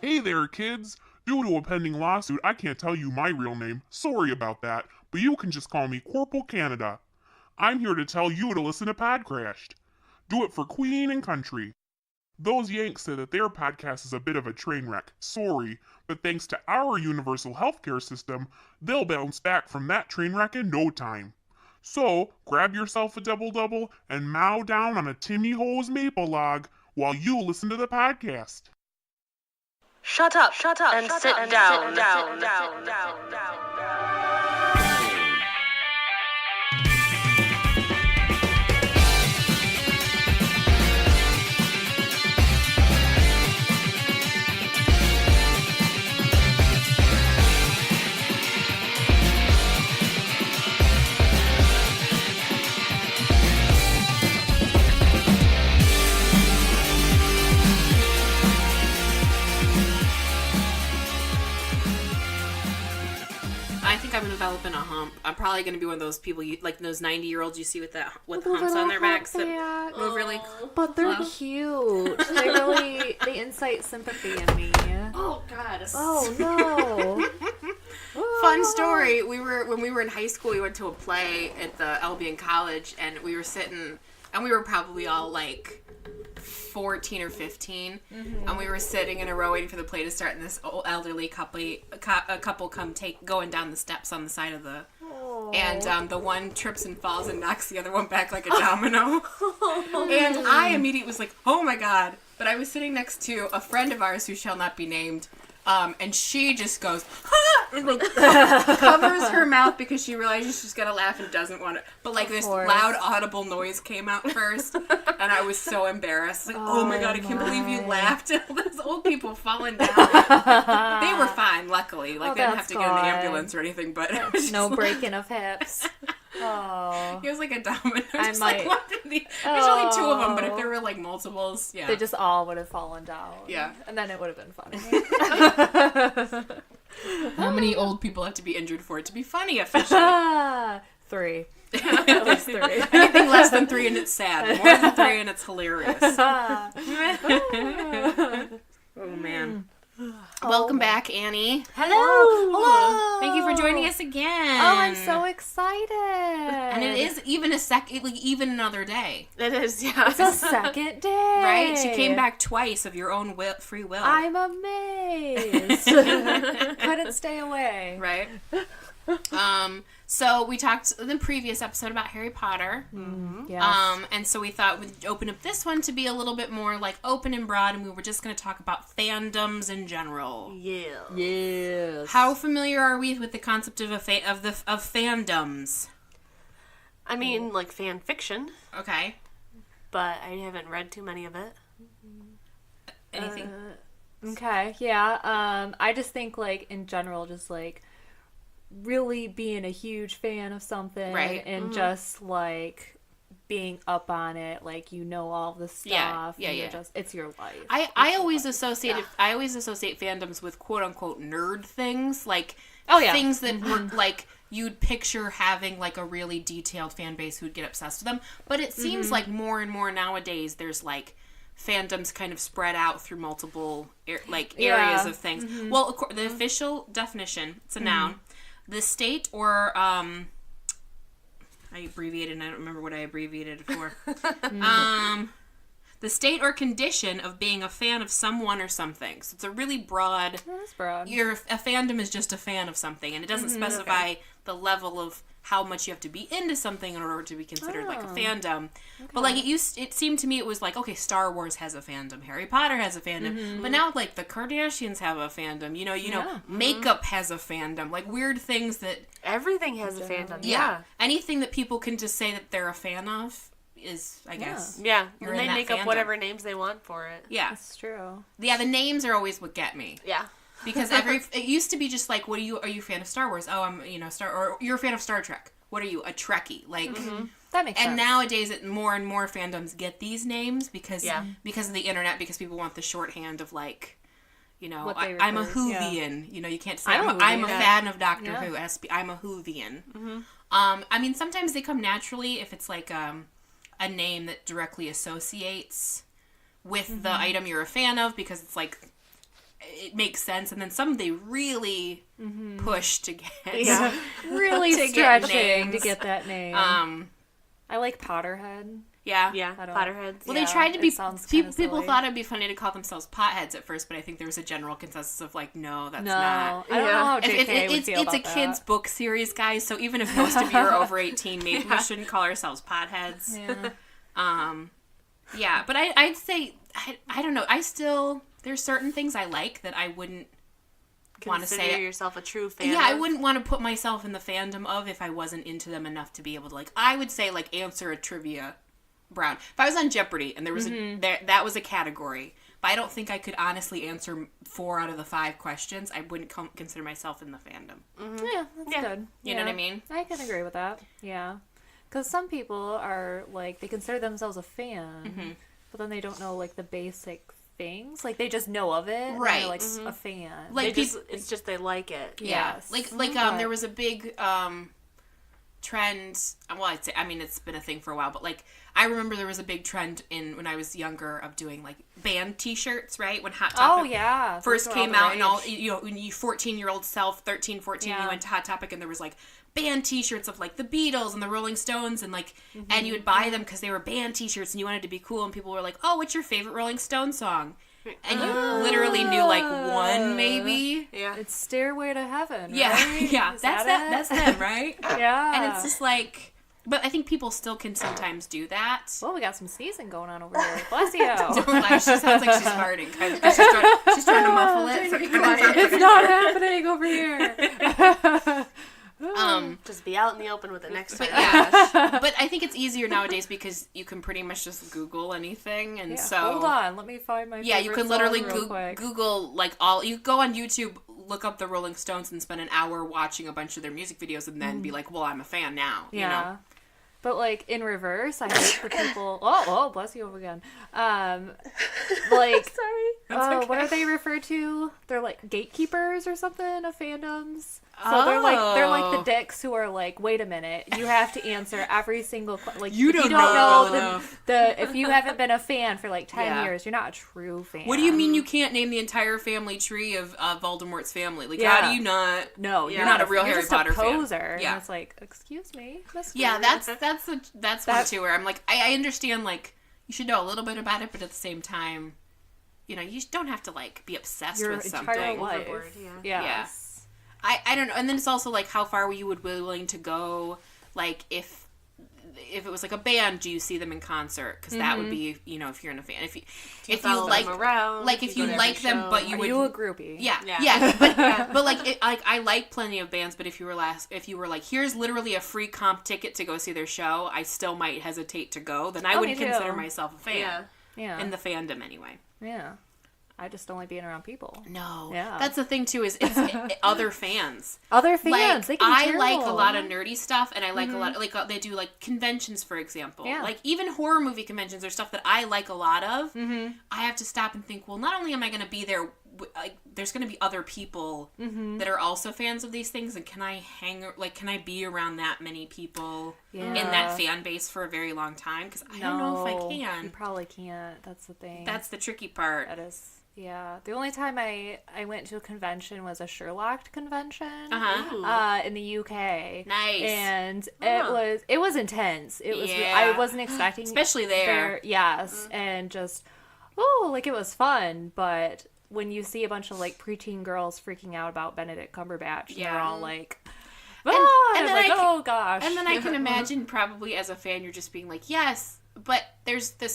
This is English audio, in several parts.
Hey there, kids! Due to a pending lawsuit, I can't tell you my real name. Sorry about that, but you can just call me Corporal Canada. I'm here to tell you to listen to Podcrashed. Do it for Queen and Country. Those Yanks said that their podcast is a bit of a train wreck. Sorry, but thanks to our universal healthcare system, they'll bounce back from that train wreck in no time. So, grab yourself a double-double and mow down on a Timmy Ho's maple log while you listen to the podcast. Shut up, and sit down. I think I'm developing a hump. I'm probably going to be one of those people, like those 90-year-olds you see with humps on their backs that move really. But they're cute. They incite sympathy in me. Oh God! Oh no! Fun story. When we were in high school, we went to a play at the Albion College, and we were sitting, and we were probably all like 14 or 15, and we were sitting in a row waiting for the play to start, and this old elderly couple come going down the steps on the side of the, and the one trips and falls and knocks the other one back like a domino, and I immediately was like, oh my God, but I was sitting next to a friend of ours who shall not be named, and she just goes, ha! And like covers her mouth because she realizes she's gonna laugh and doesn't want to. But like this loud audible noise came out first, and I was so embarrassed. Like, oh my God, I can't believe you laughed at all those old people falling down. They were fine, luckily. Like they didn't have to get in the ambulance or anything. But it was no breaking of hips. Oh. It was like a domino. There's only two of them, but if there were like multiples, yeah. They just all would have fallen down. Yeah. And then it would have been funny. How many old people have to be injured for it to be funny officially? 3. At least 3. Anything less than 3 and it's sad. More than 3 and it's hilarious. Oh man. Welcome back, Annie. Hello. Thank you for joining us again. Oh, I'm so excited. And it is even even another day. It is, yeah. It's a second day. Right? She came back twice of your own free will. I'm amazed. Couldn't stay away. Right? So we talked in the previous episode about Harry Potter. Mm-hmm. Yes. And so we thought we'd open up this one to be a little bit more like open and broad, and we were just going to talk about fandoms in general. Yeah. Yes. How familiar are we with the concept of fandoms? I mean, like fan fiction, Okay. but I haven't read too many of it. Anything? Okay, yeah. I just think, like, in general, just, like, really being a huge fan of something. Right. And just, like, being up on it, like, you know all the stuff. Yeah. And you're just, it's your life. I always associate fandoms with quote unquote nerd things, like things that were like you'd picture having like a really detailed fan base who'd get obsessed with them. But it seems like more and more nowadays there's like fandoms kind of spread out through multiple areas of things. Well, the official definition, it's a noun. The state or I abbreviated and I don't remember what I abbreviated it for. The state or condition of being a fan of someone or something. So it's a really broad... That's broad. A fandom is just a fan of something, and it doesn't specify the level of how much you have to be into something in order to be considered like a fandom. Okay. But like it seemed to me it was like, okay, Star Wars has a fandom, Harry Potter has a fandom, but now like the Kardashians have a fandom. You know, makeup has a fandom. Like weird things that everything has a fandom. Yeah, anything that people can just say that they're a fan of is, I guess. Yeah, You're and in they that make fandom. up whatever names they want for it. Yeah, That's true. Yeah, the names are always what get me. Yeah. Because it used to be just like, are you a fan of Star Wars? Oh, I'm, or you're a fan of Star Trek. What are you, a Trekkie? Like, That makes sense. and nowadays, more and more fandoms get these names because of the internet, because people want the shorthand of like, I'm a Whovian. Yeah. You can't say I'm a fan of Doctor Who. I'm a Whovian. I mean, sometimes they come naturally if it's like a name that directly associates with the item you're a fan of, because it's like it makes sense, and then some they really push to get. Yeah. Really To get stretching names. to get that name. I like Potterhead. Yeah. Yeah, I don't- Potterheads. Well, Yeah, they tried to be. it sounds People kinda silly. thought it'd be funny to call themselves potheads at first, but I think there was a general consensus of like, no, that's No, not. I don't know how JK would It's feel about a kid's book series, guys. So even if most of you are over 18, maybe we shouldn't call ourselves potheads. Yeah. Yeah, but I'd say I don't know. There's certain things I like that I wouldn't want to Consider say. yourself a true fan. Yeah, I of. wouldn't want to put myself in the fandom of if I wasn't into them enough to be able to like. I would say like answer a trivia round. If I was on Jeopardy and there was that was a category, but I don't think I could honestly answer 4 out of the 5 questions. I wouldn't consider myself in the fandom. Yeah, that's Yeah. good. You know what I mean? I can agree with that. Yeah. Because some people are, like, they consider themselves a fan, but then they don't know, like, the basic things. Like, they just know of it. and Right. they're, like, a fan. Like It's just they like it. Yeah, Yes. like But- there was a big trend. Well, I'd say it's been a thing for a while, but like I remember there was a big trend when I was younger of doing like band T-shirts, right? When Hot Topic Oh, yeah. first Those were all came the out, and all rage. when you 14-year-old self, 13, 14, you Yeah. went to Hot Topic, and there was like band T-shirts of like the Beatles and the Rolling Stones, and like and you would buy them because they were band T-shirts, and you wanted to be cool, and people were like, "Oh, what's your favorite Rolling Stone song?" And you literally knew like one, maybe. Yeah. It's Stairway to Heaven, Yeah, right? yeah, Is that's that it? That's them, right? Yeah. And it's just like, but I think people still can sometimes do that. Well, we got some sneezing going on over here. Bless you. Don't lie, she sounds like she's farting. Kind of, she's trying to muffle it. So It's not happening over here. Just be out in the open with it next time. But yeah, but I think it's easier nowadays because you can pretty much just Google anything, and Yeah, so hold on, let me find my yeah, you favorite can literally song real quick. Google like all. You go on YouTube, look up the Rolling Stones, and spend an hour watching a bunch of their music videos, and then be like, "Well, I'm a fan now." Yeah. You know? But like in reverse, I hate the people. Oh, bless you again. Like, Sorry. what are they referred to? They're like gatekeepers or something of fandoms. So they're like the dicks who are like, wait a minute, you have to answer every single like You if don't you know don't know enough. the if you haven't been a fan for like 10 Yeah. years, you're not a true fan. What do you mean you can't name the entire family tree of Voldemort's family? Like, Yeah. how do you not? No, You're not a real you're Harry just Potter a fan. poser. Yeah. And it's like, excuse me, mister. Yeah, that's one That- too. Where I'm like, I understand like you should know a little bit about it, but at the same time, you know, you don't have to like be obsessed your with entire something. life. Overboard, yeah. Yes. I don't know. And then it's also like how far you would be willing to go. Like if it was like a band, do you see them in concert? Because that would be, you know, if you're in a fan. If you follow like them around, like if you you go to like every them, show. but you Are would you a groupie? Yeah, Yeah. yeah, but like I like plenty of bands, but if you were like, here's literally a free comp ticket to go see their show, I still might hesitate to go. Then I Oh, wouldn't me too. consider myself a fan Yeah. Yeah. in the fandom anyway. Yeah. I just don't like being around people. No, Yeah. that's the thing too. Is it's other fans. Other fans, Like they can be I like a terrible. lot of nerdy stuff, and I like a lot. Like they do like conventions, for example. Yeah. Like even horror movie conventions are stuff that I like a lot of. Mm-hmm. I have to stop and think. Well, not only am I going to be there, like there's going to be other people that are also fans of these things, and can I be around that many people in that fan base for a very long time? Because I don't know if I You can. probably can't. That's the thing. That's the tricky part. That is. Yeah. The only time I went to a convention was a Sherlock convention. Uh-huh. In the UK. Nice. And it was intense. It was Yeah. I wasn't expecting Especially there. Yes, and just like it was fun, but when you see a bunch of like preteen girls freaking out about Benedict Cumberbatch, and they're Yeah. all like, and and then I'm like, I can- oh gosh. And then I can imagine probably as a fan, you're just being like, yes, but there's the,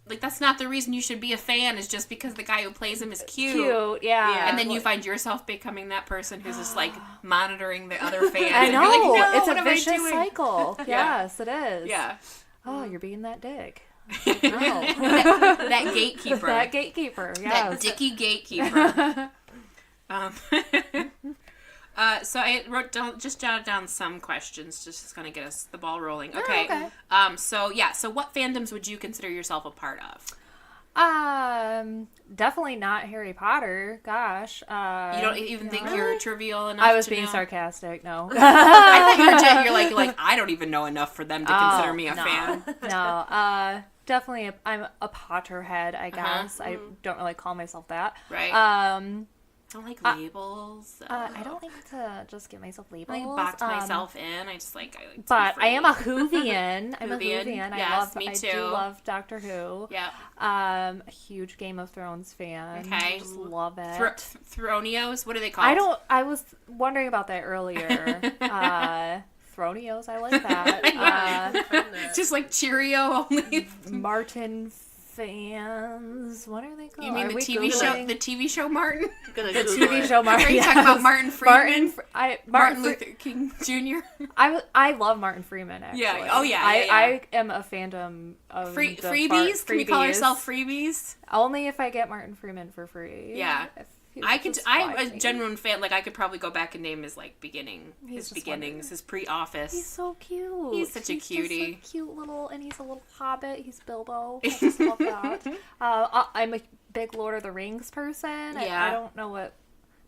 like, that's not the reason you should be a fan, is just because the guy who plays him is cute. cute, yeah. Yeah. And then you find yourself becoming that person who's just like monitoring the other fans. I and know, you're like, no, it's what a am I vicious doing? cycle. Yeah. Yes, it is. Yeah. Oh, you're being that dick. That gatekeeper. That gatekeeper, That yes. dicky gatekeeper. So I jotted down some questions, just going to get us the ball rolling. Okay. okay. So what fandoms would you consider yourself a part of? Definitely not Harry Potter. Gosh. You don't even think you're trivial enough. I was to being know? sarcastic. No. I thought you're like I don't even know enough for them to consider me a no. fan. No. definitely I'm a Potterhead, I guess. I don't really call myself that. Right. Don't like labels. I don't like to just give myself labels. I box myself in. I like to But be I am a free. Whovian. I'm a Whovian. Whovian. Yes, I me do too. love Doctor Who. Yeah. A huge Game of Thrones fan. Okay. Just love it. Thronios? What are they called? I was wondering about that earlier. Thronios, I like that. Just like Cheerio only. Martin fans. What are they called? You mean Are the we TV show? Googling? The TV show Martin? The TV show Martin. Are you yes. talking about Martin Freeman? Martin Fre- Luther King Jr. I love Martin Freeman, actually. Yeah. Oh, yeah. I am a fandom of the Freebies? Can we call freebies. ourselves freebies? Only if I get Martin Freeman for free. Yeah. If he I'm just a flies me. genuine fan. Like, I could probably go back and name his, like, He's just beginnings, his pre-office. He's so cute. He's such a cutie. Just a cute little, and he's a little hobbit. He's Bilbo. I just love that. I'm a big Lord of the Rings person. Yeah. I don't know what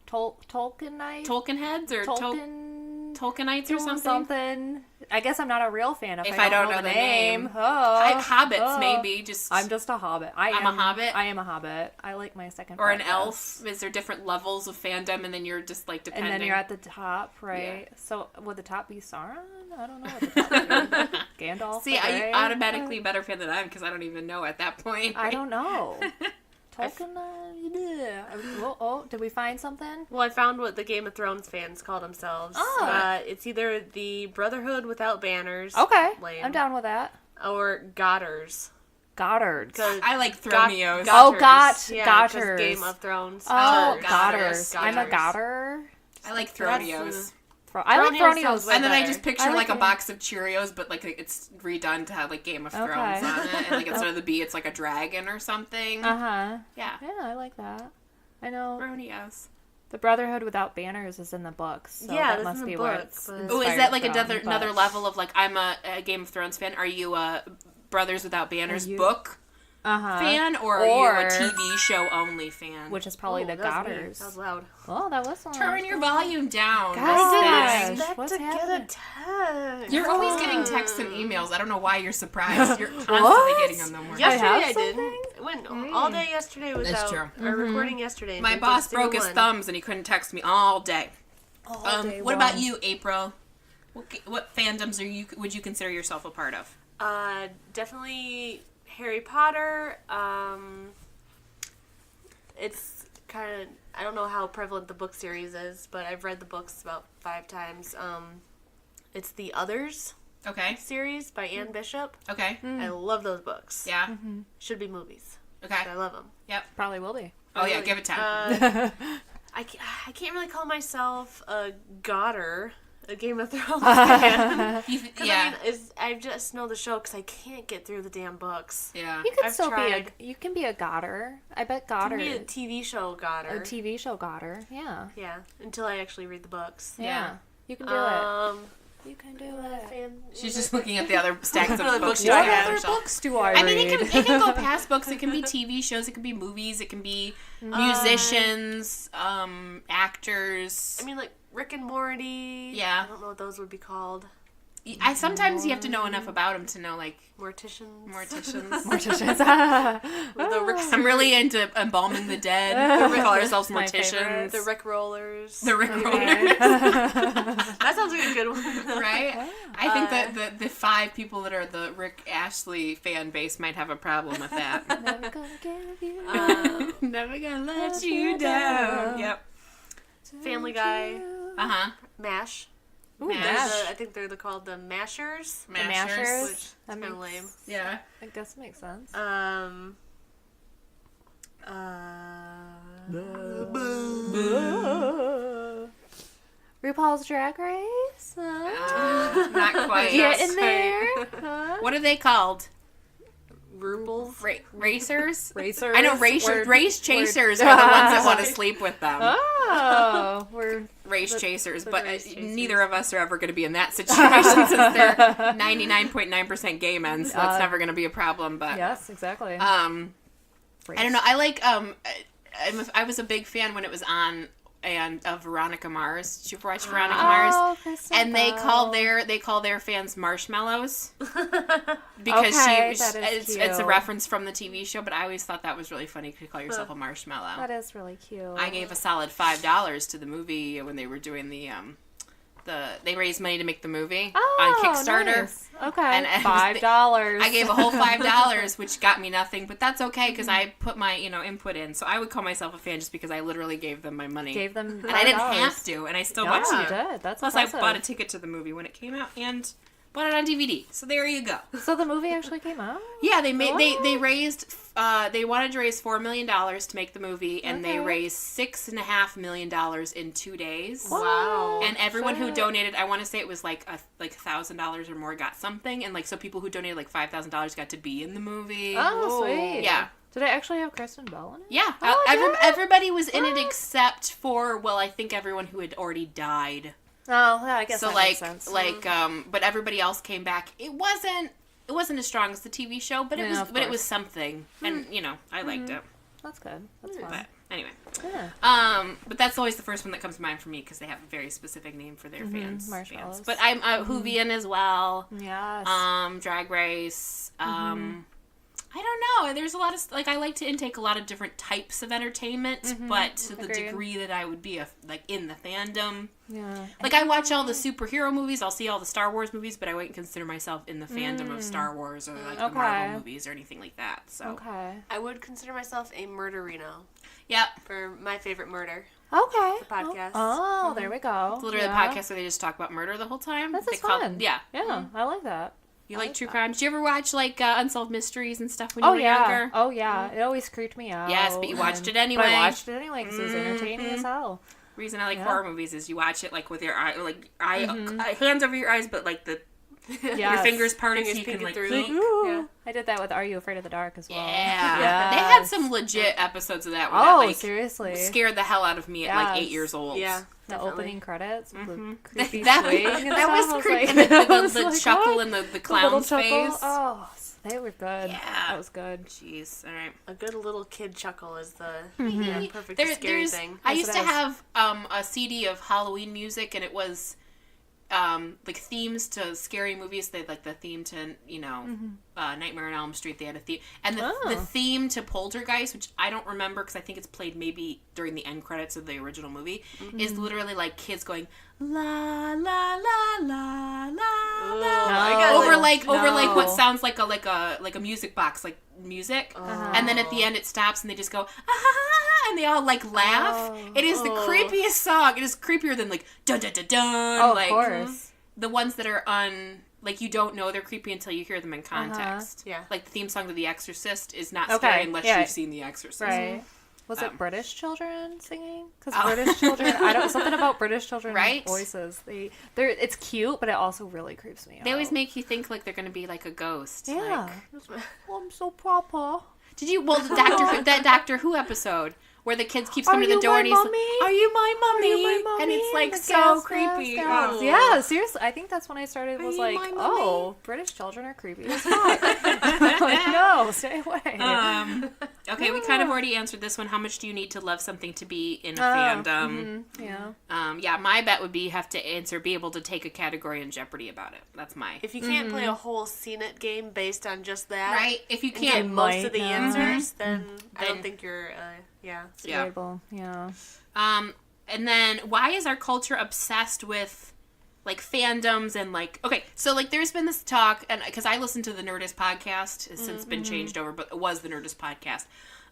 Tolkienite. Tolkien heads or Tolkienites or something? Something. I guess I'm not a real fan if I don't know the the name. name. Oh, Hobbits, maybe. Just I'm just a hobbit. I'm a hobbit? I am a hobbit. I like my second. or an podcast. elf. Is there different levels of fandom, and then you're just like depending? And then you're at the top, right? Yeah. So would the top be Sauron? I don't know what the top would be. Gandalf. See, I automatically a better fan than I am because I don't even know at that point. I don't know. Tolkien. Did we find something? Well, I found what the Game of Thrones fans call themselves. Oh. It's either the Brotherhood Without Banners. Okay, Lame, I'm down with that. Or Godders. Goddards. I like Thronios. Yeah, Gotters. Game of Thrones. Oh, Godders. Godders. I'm a Godders. Godder. I like Thronios. I like Thronios Thronios. sounds way And then I better. just picture I like like a it. box of Cheerios, but like it's redone to have like Game of Thrones Okay. on it, and like instead of the bee, it's like a dragon or something. Uh-huh. Yeah, Yeah, I like that. I know Thronios. the Brotherhood Without Banners is in the books, so Yeah, that that's must in the be where book, it's but- Oh, is inspired that like from, another but- level of like I'm a Game of Thrones fan? Are you a Brothers Without Banners you- book Uh-huh. fan, or are you a TV show only fan? Which is probably the that was me. Godders. That was loud. Oh, that was one. Turn your volume down. Gosh. This thing. Gosh, what's happening? text. You're always getting texts and emails. I don't know why you're surprised. You're constantly getting them. No more. Yesterday have I did. something? It went all day yesterday without That's true. our recording yesterday. My Didn't boss just do broke his one. thumbs and he couldn't text me all day. Day What about long. you, April? What fandoms would you consider yourself a part of? Definitely Harry Potter. It's kind of, I don't know how prevalent the book series is, but I've read the books about 5 times. It's the Others Okay. series by Anne Bishop. Okay. I love those books. Yeah. Should be movies. Okay. I love them. Yep. Probably will be. Oh yeah, give it 10. I can't really call myself a Godder, a Game of Thrones fan. Yeah. I just know the show because I can't get through the damn books. Yeah. You can I've still tried. you can be a Godder. I bet Give Godder. me a TV show Godder. A TV show Godder. Yeah. Yeah, until I actually read the books. Yeah. You can do it. You can do it. She's just looking at the other stacks of Other books. books she's I got have. on her What shelf. books do I read? I mean, it can go past books. It can be TV shows. It can be movies. It can be musicians, actors. I mean, like Rick and Morty. Yeah. I don't know what those would be called. Sometimes you have to know enough about them to know like Morticians. morticians. Morticians. The Rick, I'm really into embalming the dead. We call ourselves My morticians. favorite. the Rick Rollers. The Rick Rollers, That sounds like a good one. right? I think that the 5 people that are the Rick Ashley fan base might have a problem with that. Never gonna give you. Never gonna let you down. Yep. Family Guy. Uh-huh. MASH. MASH. I think they're called the Mashers. The Mashers. Which is That kind of makes- lame. Yeah. I guess it makes sense. RuPaul's Drag Race? Not quite. Get in there. Huh? What are they called? Rubles. Racers? Racers. I know race chasers are the ones that want to sleep with them. Oh, we're Race chasers, the but race chasers. neither of us are ever going to be in that situation since they're 99.9% gay men, so that's never going to be a problem. But yes, exactly. I don't know. I like I was a big fan when it was on and of Veronica Mars. Did you ever watch Veronica Mars? Kristen And they call Bell. their fans marshmallows because Okay, she that is it's a cute. reference from the TV show. But I always thought that was really funny to call yourself a marshmallow. That is really cute. I gave a solid $5 to the movie when they were doing they raised money to make the movie on Kickstarter. Nice. Okay, And $5. I gave a whole $5, which got me nothing, but that's okay because I put my input in. So I would call myself a fan just because I literally gave them my money. Gave them $5. And I didn't have to, and I still Yeah, watched you it. did. That's Plus, impressive. I bought a ticket to the movie when it came out and bought it on DVD. So there you go. So the movie actually came out? Yeah, they made they Oh. raised they wanted to raise $4 million to make the movie, and they Okay. raised $6.5 million in 2 days. Wow. And everyone who Shit. donated, I want to say it was like $1,000 or more got something, and so people who donated like $5,000 got to be in the movie. Oh, sweet. Yeah. Did it actually have Kristen Bell in it? Yeah, Oh, yeah? everybody was in it What? except for I think everyone who had already died. Oh, yeah, I guess So that like makes sense. but everybody else came back. It wasn't as strong as the TV show, but Yeah, of it was course. something, and I liked it. That's good. That's But fun. anyway, Yeah. but that's always the first one that comes to mind for me because they have a very specific name for their fans. marshmallows. But I'm a Whovian as well. Yes. Drag Race. I don't know. There's a lot of I like to intake a lot of different types of entertainment, but to the Agreed. degree that I would be in the fandom. yeah. I watch all the superhero movies. I'll see all the Star Wars movies, but I wouldn't consider myself in the fandom of Star Wars or the Okay. Marvel movies or anything like that. So Okay. I would consider myself a murderino yeah, for my favorite murder. Okay. podcast. Oh, there we go. it's literally Yeah. a podcast where they just talk about murder the whole time. That's They just call- fun. Yeah. Yeah, I like that. You I like like true that. crime? Did you ever watch Unsolved Mysteries and stuff when you Oh were yeah. younger? Oh yeah. It always creeped me out. Yes, but you watched it But anyway. I watched it anyway because it was entertaining as hell. Reason I like Yeah. horror movies is you watch it with your hands over your eyes, but your Yes. fingers parted so Fingers you can peeking through. peek. Ooh. Yeah. I did that with Are You Afraid of the Dark as well. Yeah. Yes. They had some legit episodes of that where Oh, that seriously. scared the hell out of me at 8 Yes. years old. Yeah. The Definitely. opening credits with the creepy That- swing and that stuff. was I was creepy. like- I The was like, chuckle what? and the little clown's chuckle. face. Oh, they were good. Yeah. That was good. Jeez. All right. A good little kid chuckle is the perfect There- scary there's- thing. I Yes, used it to is. have a CD of Halloween music, and it was themes to scary movies. They had the theme to Nightmare on Elm Street. They had a theme, and the Oh. theme to Poltergeist, which I don't remember because I think it's played maybe during the end credits of the original movie, is literally kids going la la la la la la I got over no. what sounds like a music box music, and then at the end it stops and they just go ah, and they all laugh. Oh. It is the creepiest song. It is creepier than dun dun dun dun. Oh, of course. The ones that are you don't know they're creepy until you hear them in context. Yeah. Like the theme song to The Exorcist is not Okay, scary unless yeah. you've seen The Exorcist. Right. Was it Um, British children singing? Because Oh. British children, I don't something about British children Right? voices. They're it's cute, but it also really creeps me out. They always make you think they're going to be a ghost. yeah. I'm so proper. Did you? Well, that Doctor Who episode where the kids keeps coming to Are the you door my and he's mommy? like, "Are you my Are mummy?" you my mommy? And it's And the so gas, creepy. gas, gas. Oh. Yeah, seriously. I think that's when I started. Are Was you like, my mommy? oh, British children are creepy as fuck. Like, no, stay away. Okay, we kind of already answered this one. How much do you need to love something to be in a Oh, fandom? Yeah. Yeah, my bet would be be able to take a category in Jeopardy about it. That's my If you can't play a whole Seen It game based on just that, right. If you and get can't, most of might the not. answers, then I Then- don't think you're, yeah. yeah. Stable. Yeah. And then why is our culture obsessed with fandoms and okay, so there's been this talk, and because I listened to the Nerdist podcast, it's since been changed over, but it was the Nerdist podcast.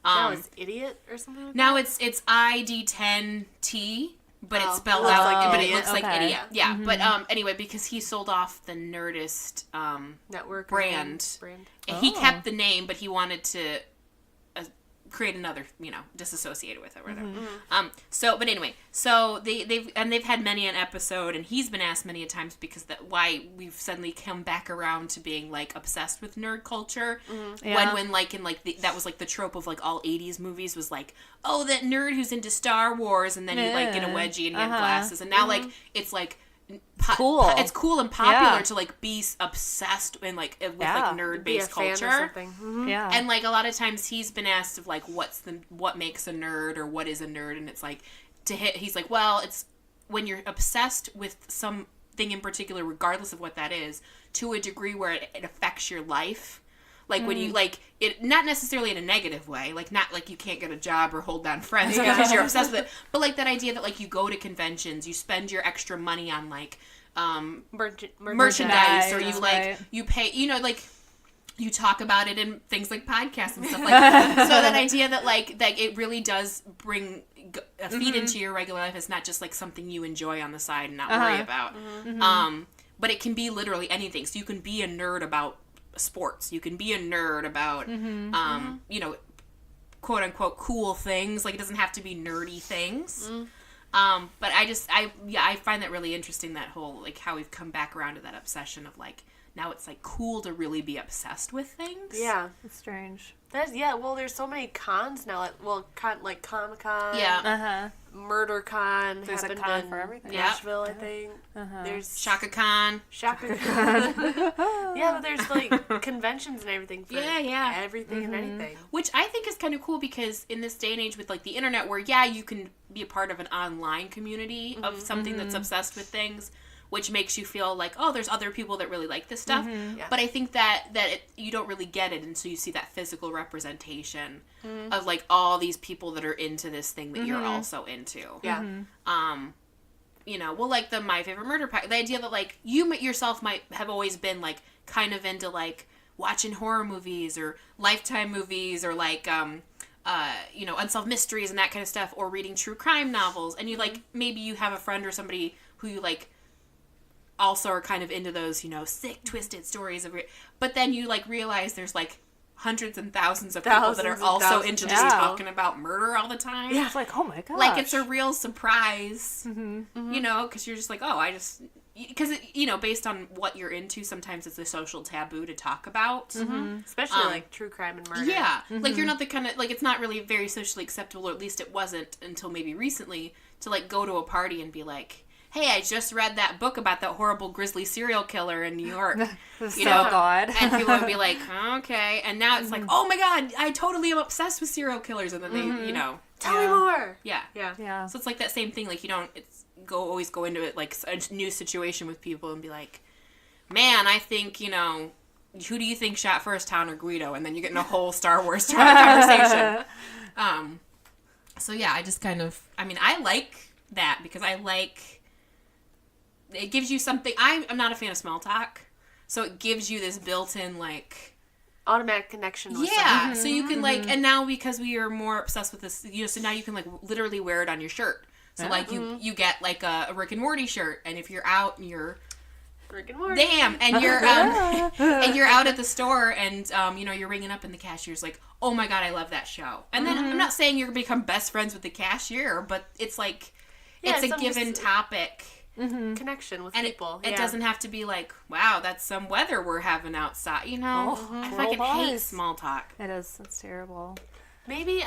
Now it's Idiot or something like Now that? it's ID10T, but Oh, it's spelled it looks out, like but it idiot. looks like Okay. idiot. Yeah, but anyway, because he sold off the Nerdist, Network. brand. He Oh. kept the name, but he wanted to create another, disassociated with it or whatever. But anyway, so they've had many an episode, and he's been asked many a times because why we've suddenly come back around to being obsessed with nerd culture. Yeah. When that was the trope of all 80s movies was oh, that nerd who's into Star Wars, and then he'd get a Yeah. wedgie and he had glasses, and now it's Cool. it's cool and popular Yeah. to be obsessed and with Yeah. nerd Be a based fan culture. or something. Mhm. Yeah. And a lot of times he's been asked of what makes a nerd or what is a nerd, and it's he's like, well, it's when you're obsessed with something in particular, regardless of what that is, to a degree where it affects your life. Like when you like it, not necessarily in a negative way, like not like you can't get a job or hold down friends because you're obsessed with it, but like that idea that like you go to conventions, you spend your extra money on like merchandise, or you like you pay, you know, like you talk about it in things like podcasts and stuff like that. So that idea that like it really does bring a feed into your regular life. It's not just like something you enjoy on the side and not worry about. But it can be literally anything. So you can be a nerd about sports. You can be a nerd about, you know, quote unquote cool things. Like it doesn't have to be nerdy things. But I find that really interesting, that whole, like how we've come back around to that obsession of like, now it's like cool to really be obsessed with things. Yeah. It's strange. Well, there's so many cons now. Like Comic-Con. Yeah. MurderCon. There's a happened con in for everything. Nashville, I think. There's Shaka Khan. Shaka Khan. Yeah, but there's like conventions and everything for everything and anything. Which I think is kind of cool, because in this day and age with like the internet, where you can be a part of an online community of something that's obsessed with things, which makes you feel like, oh, there's other people that really like this stuff. Yeah. But I think that you don't really get it until you see that physical representation of like all these people that are into this thing that you're also into. Yeah. You know, well, like the My Favorite Murder Pack, the idea that like you yourself might have always been like kind of into like watching horror movies or Lifetime movies or like you know, unsolved mysteries and that kind of stuff, or reading true crime novels, and you like maybe you have a friend or somebody who you like also are kind of into those, you know, sick, twisted stories of but then you like realize there's like hundreds and thousands of people that are also into just talking about murder all the time. Yeah, it's like, oh my gosh. Like it's a real surprise, you know, because you're just like, oh, because, you know, based on what you're into, sometimes it's a social taboo to talk about. Especially like true crime and murder. Yeah. Like you're not the kind of, like it's not really very socially acceptable, or at least it wasn't until maybe recently, to like go to a party and be like, hey, I just read that book about that horrible grisly serial killer in New York. You know? God. And people would be like, okay. And now it's like, oh my God, I totally am obsessed with serial killers. And then they, you know. Tell me more. Yeah. Yeah. So it's like that same thing. Like you don't always go into it like a new situation with people and be like, man, I think, you know, who do you think shot first, Han or Guido? And then you get in a whole Star Wars conversation. So yeah, I just kind of, I mean, I like that because I like, it gives you something. I'm not a fan of small talk, so it gives you this built-in like automatic connection with someone. So you can like, and now because we are more obsessed with this, you know, so now you can like literally wear it on your shirt. So like you get like a Rick and Morty shirt, and if you're out and you're Rick and Morty, and you're and you're out at the store, and you know, you're ringing up and the cashier's like, oh my God, I love that show. And then I'm not saying you're gonna become best friends with the cashier, but it's like it's a given topic. Connection with people. It doesn't have to be like, wow, that's some weather we're having outside. You know, I fucking hate small talk. It is. It's terrible. Maybe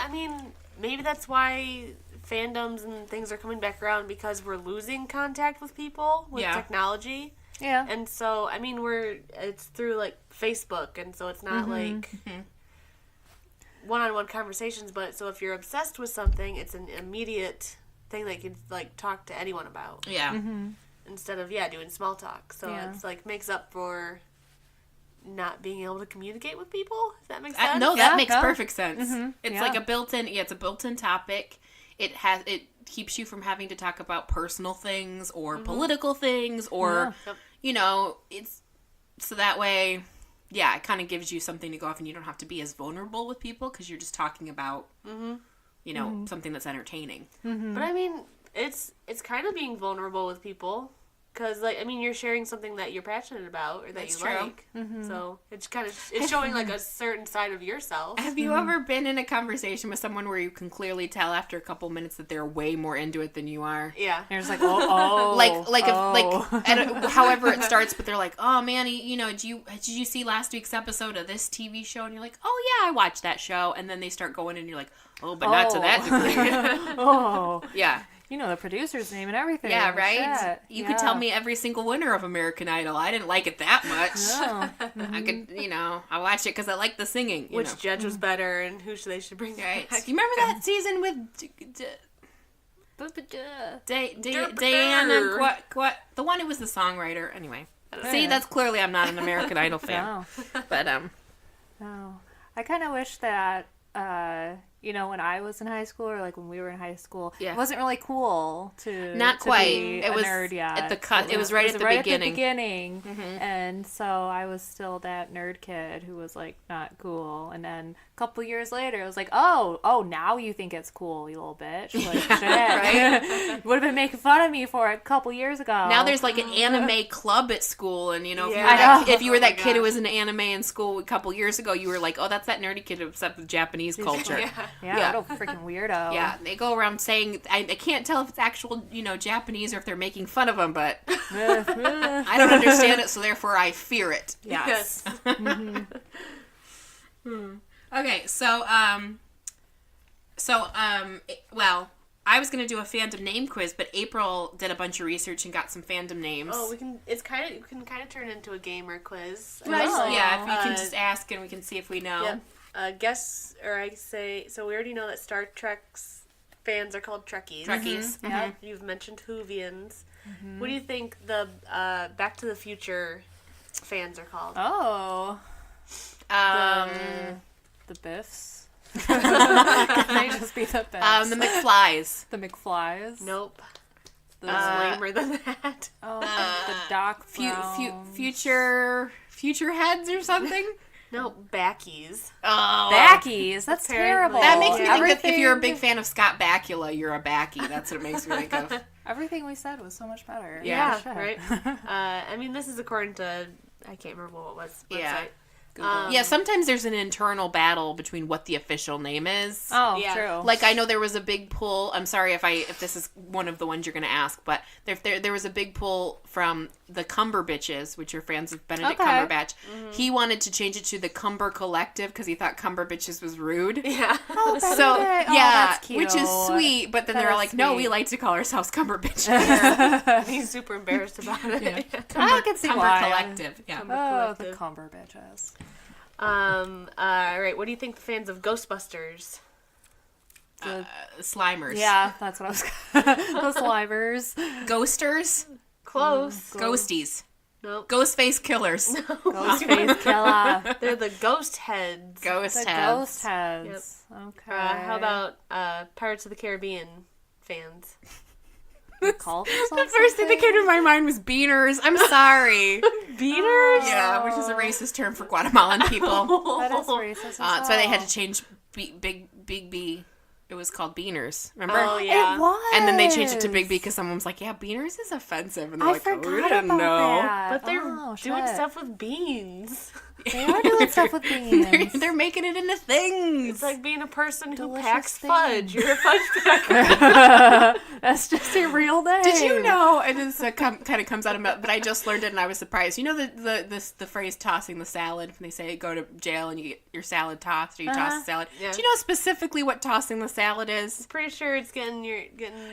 that's why fandoms and things are coming back around, because we're losing contact with people with technology. Yeah. And so, I mean, it's through like Facebook, and so it's not like one-on-one conversations, but so if you're obsessed with something, it's an immediate thing that you can like talk to anyone about. Yeah. Instead of doing small talk. So it's like makes up for not being able to communicate with people. If that makes sense. No, that makes perfect sense. It's like a built-in. Yeah, it's a built-in topic. It keeps you from having to talk about personal things or political things or you know, it's so that way. Yeah, it kind of gives you something to go off, and you don't have to be as vulnerable with people because you're just talking about. You know, something that's entertaining. But I mean, it's kind of being vulnerable with people, because like, I mean, you're sharing something that you're passionate about or that you like. So it's kind of showing like a certain side of yourself. Have you ever been in a conversation with someone where you can clearly tell after a couple minutes that they're way more into it than you are? Yeah. You're just like, however it starts, but they're like, oh man, you know, did you see last week's episode of this TV show? And you're like, oh yeah, I watched that show. And then they start going, and you're like, oh, but not to that degree. Yeah. You know the producer's name and everything. Yeah, right? Shit. You could tell me every single winner of American Idol. I didn't like it that much. No. I could, you know, I watched it because I like the singing. Which judge was better and who they should bring right. back. You remember that season with Diana, what? The one who was the songwriter. Anyway, see, that's clearly I'm not an American Idol fan. No. But No. I kind of wish that, when I was in high school or like when we were in high school, Yeah. it wasn't really cool to Not to quite. be It a was nerd yet. at the cut. It was right at the beginning. And so I was still that nerd kid who was like not cool. And then a couple years later, it was like, oh, now you think it's cool, you little bitch. Like, shit. Right? Would have been making fun of me for it a couple years ago. Now there's like an anime club at school, and Yeah. if you were that Oh my kid who gosh. was in anime in school a couple years ago, you were like, oh, that's that nerdy kid obsessed with Japanese culture. Yeah, what a freaking weirdo. Yeah, they go around saying, I can't tell if it's actual, Japanese or if they're making fun of them, but I don't understand it, so therefore I fear it. Yes. Okay, well, I was going to do a fandom name quiz, but April did a bunch of research and got some fandom names. Oh, we can kind of turn it into a game or quiz. Right, Oh. yeah, if you can just ask and we can see if we know. Yep. Guess, or I say, so we already know that Star Trek's fans are called Trekkies. Trekkies. Yeah. You've mentioned Whovians. What do you think the Back to the Future fans are called? Oh. The Biffs. Can they just be the Biffs? The McFlys. The McFlys. Nope. The, It's lamer than that. the Doc Future heads or something? No, Backies. Oh. Backies. That's Apparently. terrible. That makes me think that if Everything- you're a big fan of Scott Bakula, you're a Backy. That's what it makes me think of. Everything we said was so much better. Yeah, Shit. right. I mean, this is according to, I can't remember what it was. Yeah. Website. Yeah, sometimes there's an internal battle between what the official name is. Oh, Yeah. true. Like, I know there was a big pull. I'm sorry if this is one of the ones you're going to ask, but there was a big pull from the Cumber Bitches, which are fans of Benedict Okay. Cumberbatch. He wanted to change it to the Cumber Collective because he thought Cumber Bitches was rude. Yeah. Oh, So, Benedict. Oh, yeah, that's cute. which is sweet, but then That they're is like, no, we sweet. like to call ourselves Cumber Bitches. He's super embarrassed about it. I can see Cumber why. Collective, yeah. Oh, the Collective. Cumber bitches. Alright, what do you think the fans of Ghostbusters? Slimers. Yeah, that's what I was. The Slimers. Ghosters. Close. Ghosties. Nope. Ghostface killers. Ghostface killer. They're the Ghost Heads. Ghost The heads. Ghost Heads. Okay. How about Pirates of the Caribbean fans? They call The themselves first thing that came to my mind was beaners. I'm sorry. Beaners? Yeah, which is a racist term for Guatemalan people. That is racist. As That's why they had well. to change Big B. It was called Beaners. Remember? Oh, yeah. It was. And then they changed it to Big B because someone was like, "Yeah, Beaners is offensive," and they're I like, forgot "Oh, we didn't about know." that. But they're Oh, doing shit. stuff with beans. They are doing stuff with beans. They're making it into things. It's like being a person who Delicious packs thing. fudge. You're a fudge packer. That's just a real name. Did you know? And this kind of comes out of, but I just learned it and I was surprised. You know the phrase "tossing the salad" when they say go to jail and you get your salad tossed or you toss the salad. Yeah. Do you know specifically what tossing the salad is? Pretty sure it's getting.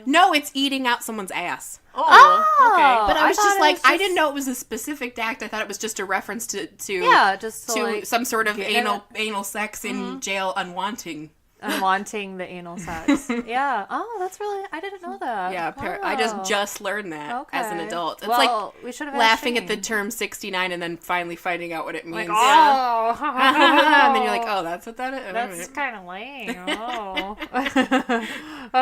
No, it's eating out someone's ass. Oh, okay. But I was thought just it like, was I didn't know it was a specific act. I thought it was just a reference to Yeah, just to like some sort of get anal sex in jail unwanting. unwanting the anal sex. Yeah. Oh, that's really. I didn't know that. Yeah, I just learned that as an Okay. adult. It's Well, we should have laughing at the Shane. term 69 and then finally finding out what it means. Like, oh, and then you're like, oh, that's what that is. that's kind of lame. Oh.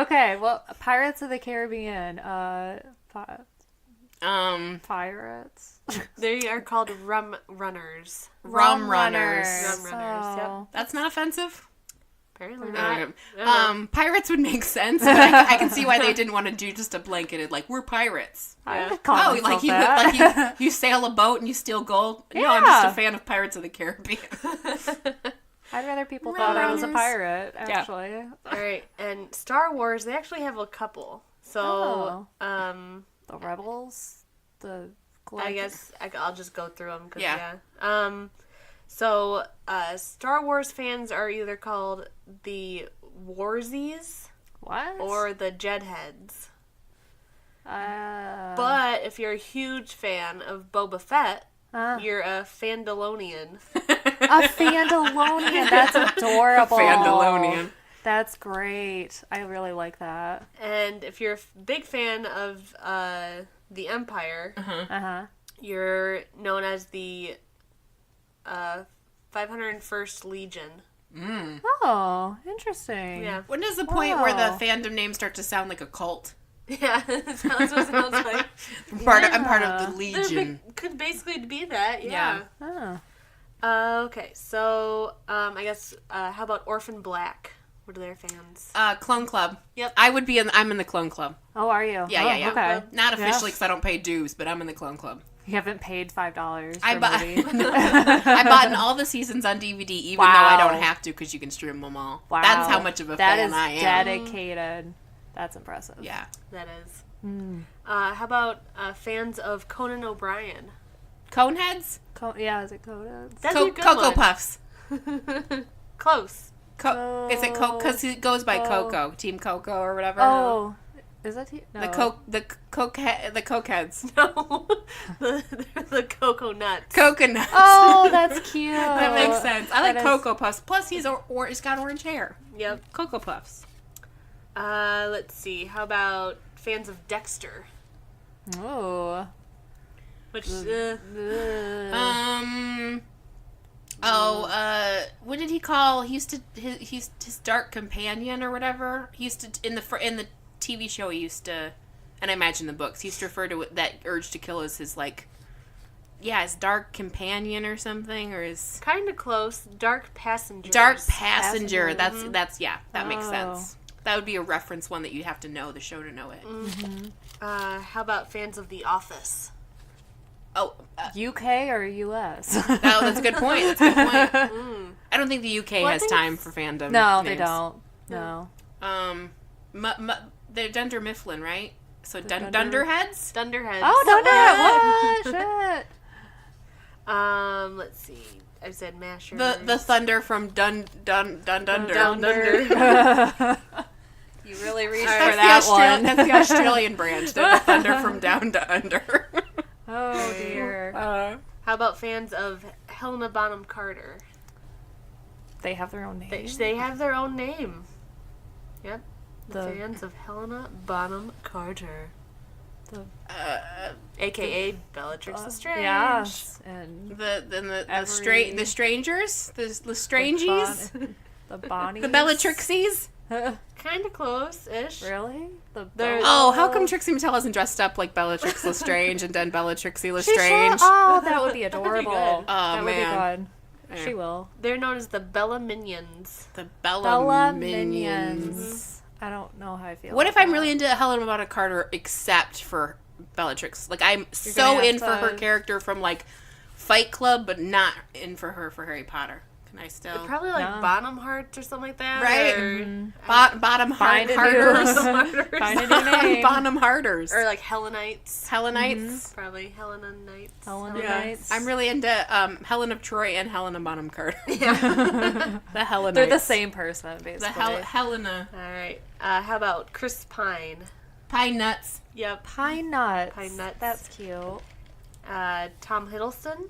Okay. Well, Pirates of the Caribbean. Pirates. They are called rum runners. Rum runners. Rum runners, yep. Oh. That's not offensive. Apparently Okay. not. Pirates would make sense. But I can see why they didn't want to do just a blanketed like we're pirates. I would Oh, call like myself you that. you sail a boat and you steal gold. No, I'm just Yeah. a fan of Pirates of the Caribbean. I'd rather people thought I was a Runners. pirate. Actually. All right, and Star Wars, they actually have a couple. So, The rebels. The. I guess I'll just go through them. Yeah. So, Star Wars fans are either called the Warsies What? or the Jedheads. Uh, But if you're a huge fan of Boba Fett, Uh. you're a Fandalonian. a Fandalonian. That's adorable. Fandalonian. That's great. I really like that. And if you're a big fan of the Empire, you're known as the 501st Legion. Oh, interesting. Yeah. When does the point where the Wow. fandom names start to sound like a cult? Yeah, that's what it sounds like. I'm part of the Legion. Could basically be that, yeah. Oh. Okay, so I guess how about Orphan Black? What are their fans? Clone Club. Yep. I'm in the Clone Club. Oh, are you? Yeah, oh, yeah. Okay. Not officially because I don't pay dues, but I'm in the Clone Club. You haven't paid $5 for I a bought movie. I bought in all the seasons on DVD, even though I don't have to because you can stream them all. Wow. That's how much of a fan I am. That is dedicated. That's impressive. Yeah. That is. How about fans of Conan O'Brien? Coneheads? Yeah, is it Coda? That'd be a good Cocoa one. Puffs. Close. Is it Coke? Because he goes by Coco, Team Coco or whatever. Oh, is that no. The Cokeheads. No, the Cocoa Nuts. Coconuts. Oh, that's cute. That makes sense. I like That is- Cocoa Puffs. Plus, he's got orange hair. Yep. Cocoa Puffs. Let's see. How about fans of Dexter? Oh. Which What did he call? He's his dark companion or whatever. He used to in the TV show. He used to, and I imagine the books. He used to refer to that urge to kill as his his dark companion or something, or his kind of close. Dark Passenger. dark passenger. Passenger. That's that makes Oh. sense. That would be a reference one that you'd have to know the show to know it. How about fans of The Office? Oh, UK or US? that's a good point. That's a good point. I don't think the UK Well, I has think time for fandom. No, they names. don't. No. They're Dunder Mifflin, right? So Dunder- Dunderheads? Dunderheads. Oh, don't do it. What? Shit. Let's see. I said Mashers. The thunder from Dunder. You really reached All for right. that one. That's the Australian branch. They're the thunder from Down to Under. Oh dear. How about fans of Helena Bonham Carter? They have their own name. They have their own name. Yep. The The- fans of Helena Bonham Carter. The- AKA Bellatrix Lestrange. Yes, and The strangers, the strangies, the Bonnies. the Bellatrixies. Kind of close-ish. Really? The They're- Oh, how come Trixie Mattel hasn't dressed up like Bellatrix Lestrange and done Bellatrixie She Lestrange? should- Oh, that would be That'd be adorable. good. That would be good. Yeah. She will. They're known as the Bella Minions. The Bella, Bella Minions. Minions. I don't know how I feel. What about if I'm that. really into Helena Bonham Carter except for Bellatrix? Like I'm gonna so have in for her to- character from like Fight Club, but not in for her for Harry Potter. Can I still? Probably like No. Bonham Hearts or something like that. Right. Or, Bottom Find a new- Hearters. Find a new name. Bottom Hearters. or like Helenites. Helenites. Probably Helena Knights. Helena Yeah. Knights. I'm really into Helen of Troy and Helena Bonham Carter. Yeah. The Helenites. They're the same person, basically. The Helena. All right. How about Chris Pine? Pine Nuts. Yep. Pine nuts. Pine nuts. That's cute. Tom Hiddleston.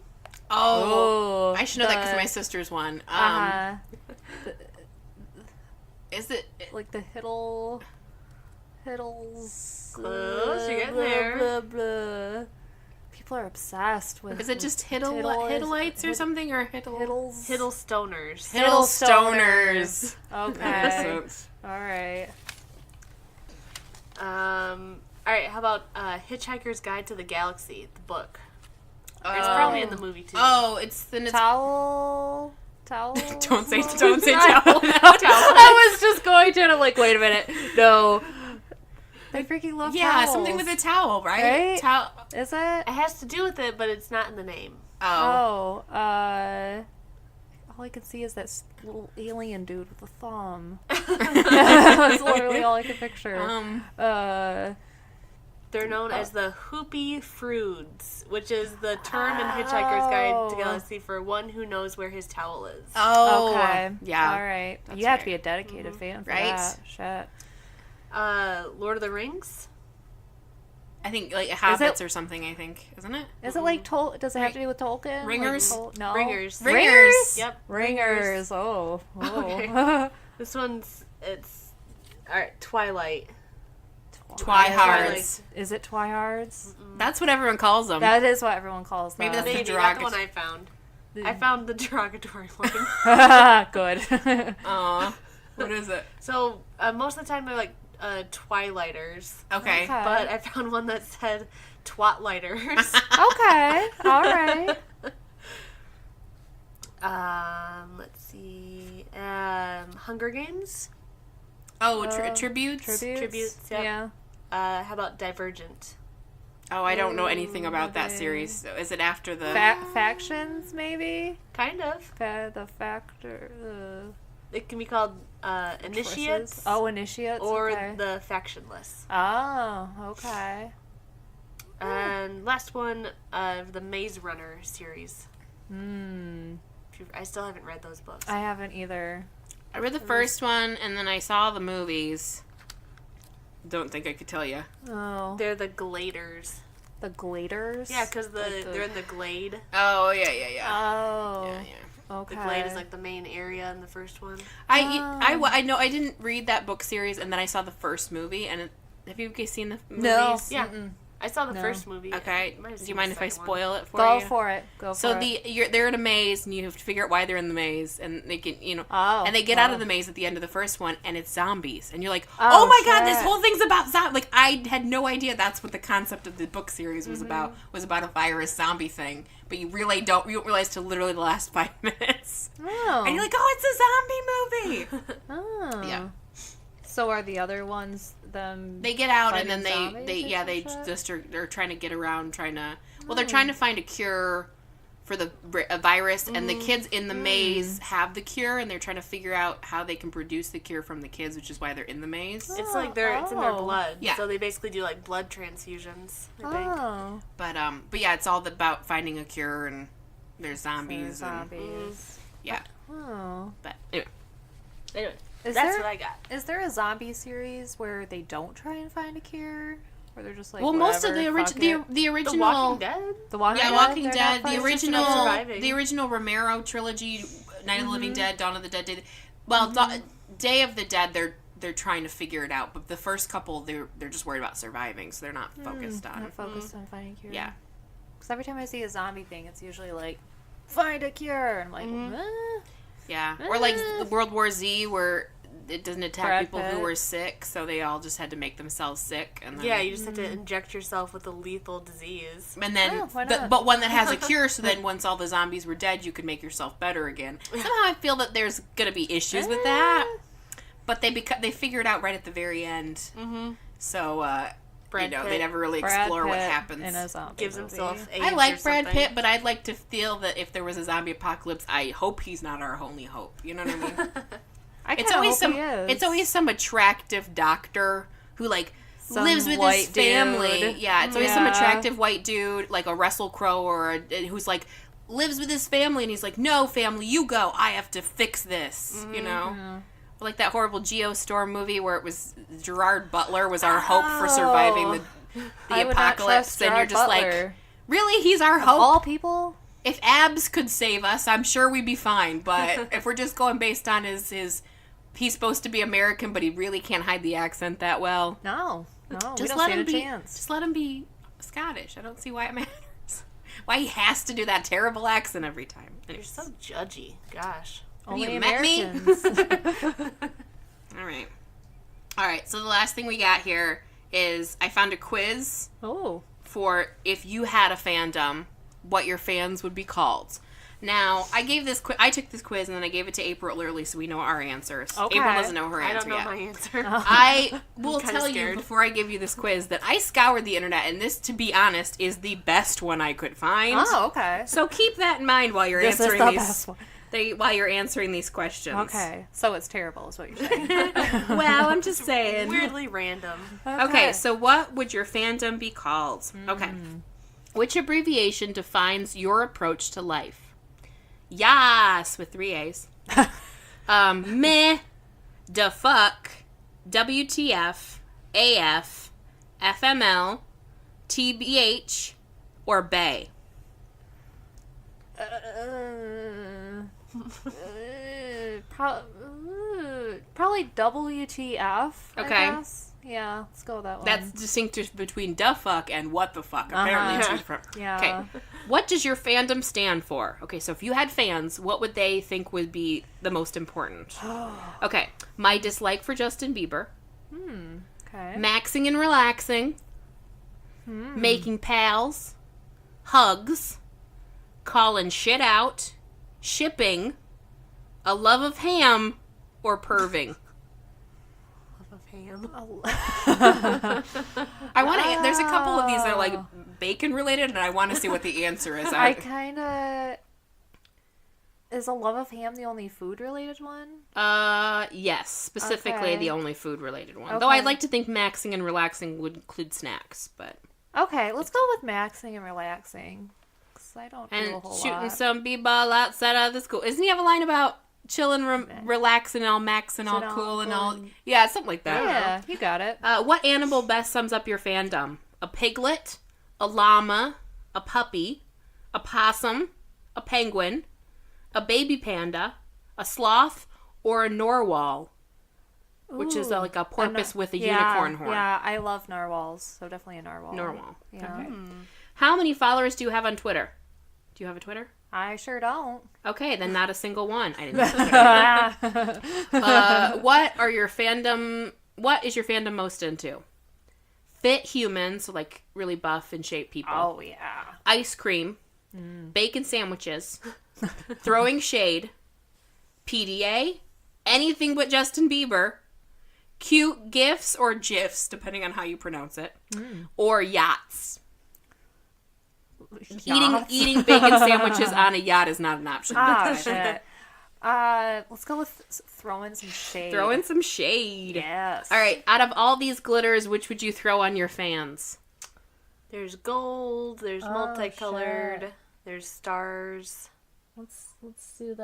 Oh. I should know that because the- my sister's one. Is it? Like the Hiddles. Close, you're getting blah, there. Blah, blah. People are obsessed with. Is it just Hiddles- Hiddleites or something or Hiddles? Hiddlestoners. Hiddlestoners. Okay. All right. All right. How about Hitchhiker's Guide to the Galaxy, the book? Oh. It's probably in the movie too. Oh, it's the Towel. Don't say towel. No, towel. I was just going to, and I'm like, wait a minute. No. They freaking love Yeah, towels. something with a towel, right? Right? Towel. Is it? It has to do with it, but it's not in the name. Oh. All I can see is that little alien dude with a thumb. That's literally all I can picture. They're known as the Hoopy Froods, which is the term in Hitchhiker's Guide to the Galaxy for one who knows where his towel is. Oh. Okay. Yeah. All right. That's You have right. to be a dedicated fan for Right? that. Shit. Lord of the Rings. I think like it- Hobbits or something. I think isn't it? Is it like Does it have to do with Tolkien? Ringers? No. Ringers. Ringers. Yep. Ringers. Oh. Okay. This one's It's alright. Twilight. Twihards. Is it Twihards? That's what everyone calls them. That is what everyone calls them. Maybe that's Maybe the that's the one I found. I found the derogatory one. Good. Aw. What is it? So most of the time they're like Twilighters. Okay. But I found one that said Twatlighters. Okay. All right. Let's see. Hunger Games. Oh, tributes? Tributes, yep. Yeah. How about Divergent? Oh, I don't know anything about that series. So is it after the... Factions, maybe? Kind of. The factor... It can be called Initiates. Choices. Oh, Initiates? Or okay. the Factionless. Oh, okay. And last one, the Maze Runner series. I still haven't read those books. I haven't either. I read the first one, and then I saw the movies. Don't think I could tell you. Oh. They're the Gladers. The Gladers? Yeah, because they're in the Glade. Oh, yeah. Oh. Yeah. Okay. The Glade is like the main area in the first one. I know I didn't read that book series, and then I saw the first movie. And have you guys seen the movies? No. Yeah. Mm-mm. I saw the first movie. Okay. I might have Do seen you the mind if I second one. spoil it for Go you? for it. So they're in a maze, and you have to figure out why they're in the maze, and they can, Oh, and they get out of the maze at the end of the first one, and it's zombies, and you're like, Oh, oh my god, this shit. whole thing's about zombies. Like, I had no idea that's what the concept of the book series was about a virus zombie thing, but you don't realize till literally the last 5 minutes, Oh. and you're like, oh, it's a zombie movie. Oh. Yeah. So are the other ones them? They get out, and then fighting they zombies or some shit? just they're trying to get around, they're trying to find a cure for a virus, and the kids in the maze have the cure, and they're trying to figure out how they can produce the cure from the kids, which is why they're in the maze. It's like it's in their Oh. blood. Yeah. So they basically do like blood transfusions, I think. Oh. But yeah, it's all about finding a cure, and there's zombies. Zombies. Yeah. Oh. But anyway, Anyway, Is that's there- what I got. Is there a zombie series where they don't try and find a cure? Where they're just like, well, most of whatever, fuck it? the The original Walking Dead? The Walking Yeah, Dead, Walking they're Dead, not the finding- surviving. original Romero trilogy, Night of the Living Dead, Dawn of the Dead. Day of the Dead, they're trying to figure it out, but the first couple they're just worried about surviving, so they're not focused on. Not focused on finding a cure. Yeah. Because every time I see a zombie thing, it's usually like, find a cure. And I'm like, Yeah, or like the World War Z, where it doesn't attack Brad people Pitt. who were sick, so they all just had to make themselves sick, and then, Yeah, you just have to inject yourself with a lethal disease. and then Oh, why not? but one that has a cure. So then, once all the zombies were dead, you could make yourself better again. Somehow, I feel that there's gonna be issues with that, but they figure it out right at the very end. Mm-hmm. So Brad they Pitt. never really Brad explore what Pitt happens. in a zombie Gives movie. himself AIDS I like or Brad something. Pitt, but I'd like to feel that if there was a zombie apocalypse, I hope he's not our only hope. You know what I mean? I It's kinda always hope he is. it's always some attractive doctor who like Some lives with his white family. dude. Yeah, it's always some Yeah. attractive white dude, like a Russell Crowe, who's like lives with his family, and he's like, "No, family, you go. I have to fix this." You know, like that horrible Geostorm movie where it was Gerard Butler was our hope for surviving the I would not apocalypse, trust and you're Gerard just Butler. like, really, he's our Of hope. all people? If Abs could save us, I'm sure we'd be fine. But if we're just going based on his he's supposed to be American, but he really can't hide the accent that well. No, we Just don't let stand him a be. chance. Just let him be Scottish. I don't see why it matters. Why he has to do that terrible accent every time. You're so judgy. Gosh. Only you met me? Americans. All right. So the last thing we got here is I found a quiz Oh. for if you had a fandom, what your fans would be called. Now, I took this quiz and then I gave it to April early so we know our answers. Okay. April doesn't know her I answer don't know yet. my answer. I will kinda tell you scared. before I give you this quiz that I scoured the internet, and this, to be honest, is the best one I could find. Oh, okay. So keep that in mind while you're This is answering the these. best one. While you're answering these questions. Okay. So it's terrible is what you're saying. Well, I'm just saying. Weirdly random. Okay, so what would your fandom be called? Okay. Which abbreviation defines your approach to life? Yas, with 3 A's. Meh, da fuck, WTF, AF, FML, TBH, or Bay? Probably WTF. Okay. I guess. Yeah, let's go with that one. That's distinct between "the fuck" and "what the fuck." Apparently, two different. Yeah. Okay. What does your fandom stand for? Okay, so if you had fans, what would they think would be the most important? Okay, my dislike for Justin Bieber, Okay. maxing and relaxing, making pals, hugs, calling shit out, shipping, a love of ham, or perving. Of ham. I want to. There's a couple of these that are like bacon related, and I want to see what the answer is. I kind of. Is a love of ham the only food related one? Yes, specifically Okay. the only food related one. Okay. Though I'd like to think maxing and relaxing would include snacks, but Okay, let's go with maxing and relaxing. Because I don't do a and whole shooting lot. some b-ball outside of the school. Doesn't he have a line about chilling, relaxing, all maxing, all Sit all cool, and cool all? and- Yeah, something like that. Yeah, you got it. What animal best sums up your fandom? A piglet, a llama, a puppy, a possum, a penguin, a baby panda, a sloth, or a narwhal, which is Ooh, like a porpoise with a yeah, unicorn horn. Yeah, I love narwhals, so definitely a narwhal. Narwhal. Yeah. How many followers do you have on Twitter? Do you have a Twitter? I sure don't. Okay, then not a single one. I didn't have Twitter. What is your fandom most into? Fit humans, so like really buff and shaped people. Oh, yeah. Ice cream. Bacon sandwiches. Throwing shade. PDA. Anything but Justin Bieber. Cute gifs or gifs, depending on how you pronounce it. Or yachts. Eating bacon sandwiches on a yacht is not an option. Ah, shit. Let's go with throwing some shade. Throw in some shade. Yes. All right. Out of all these glitters, which would you throw on your fans? There's gold. There's multicolored. shit. There's stars. Let's do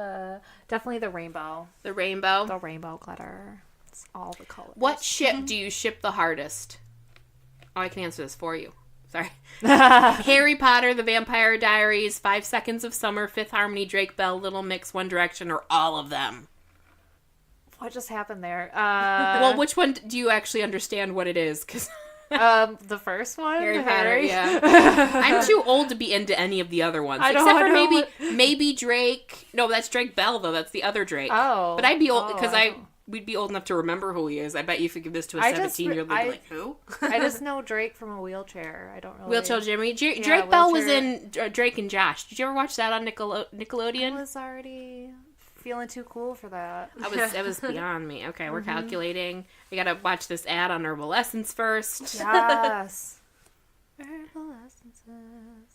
definitely the rainbow. The rainbow. The rainbow glitter. It's all the colors. What ship do you ship the hardest? Oh, I can answer this for you. Sorry. Harry Potter, The Vampire Diaries, 5 Seconds of Summer, Fifth Harmony, Drake Bell, Little Mix, One Direction, or all of them? What just happened there? Well, which one do you actually understand what it is? 'Cause the first one, Harry Potter, yeah. I'm too old to be into any of the other ones, I except don't for know maybe Drake. No, that's Drake Bell though. That's the other Drake. Oh, but I'd be old oh, because I don't- we'd be old enough to remember who he is. I bet you if you give this to a I just 17-year-old, they'd be like, who? I just know Drake from a wheelchair. I don't really. Wheelchair Jimmy. Drake Yeah, Bell was Wheelchair- in Drake and Josh. Did you ever watch that on I Nickelodeon? was already feeling too cool for that. It was beyond me. Okay, we're calculating. We gotta watch this ad on Herbal Essence first. Yes. Herbal essences.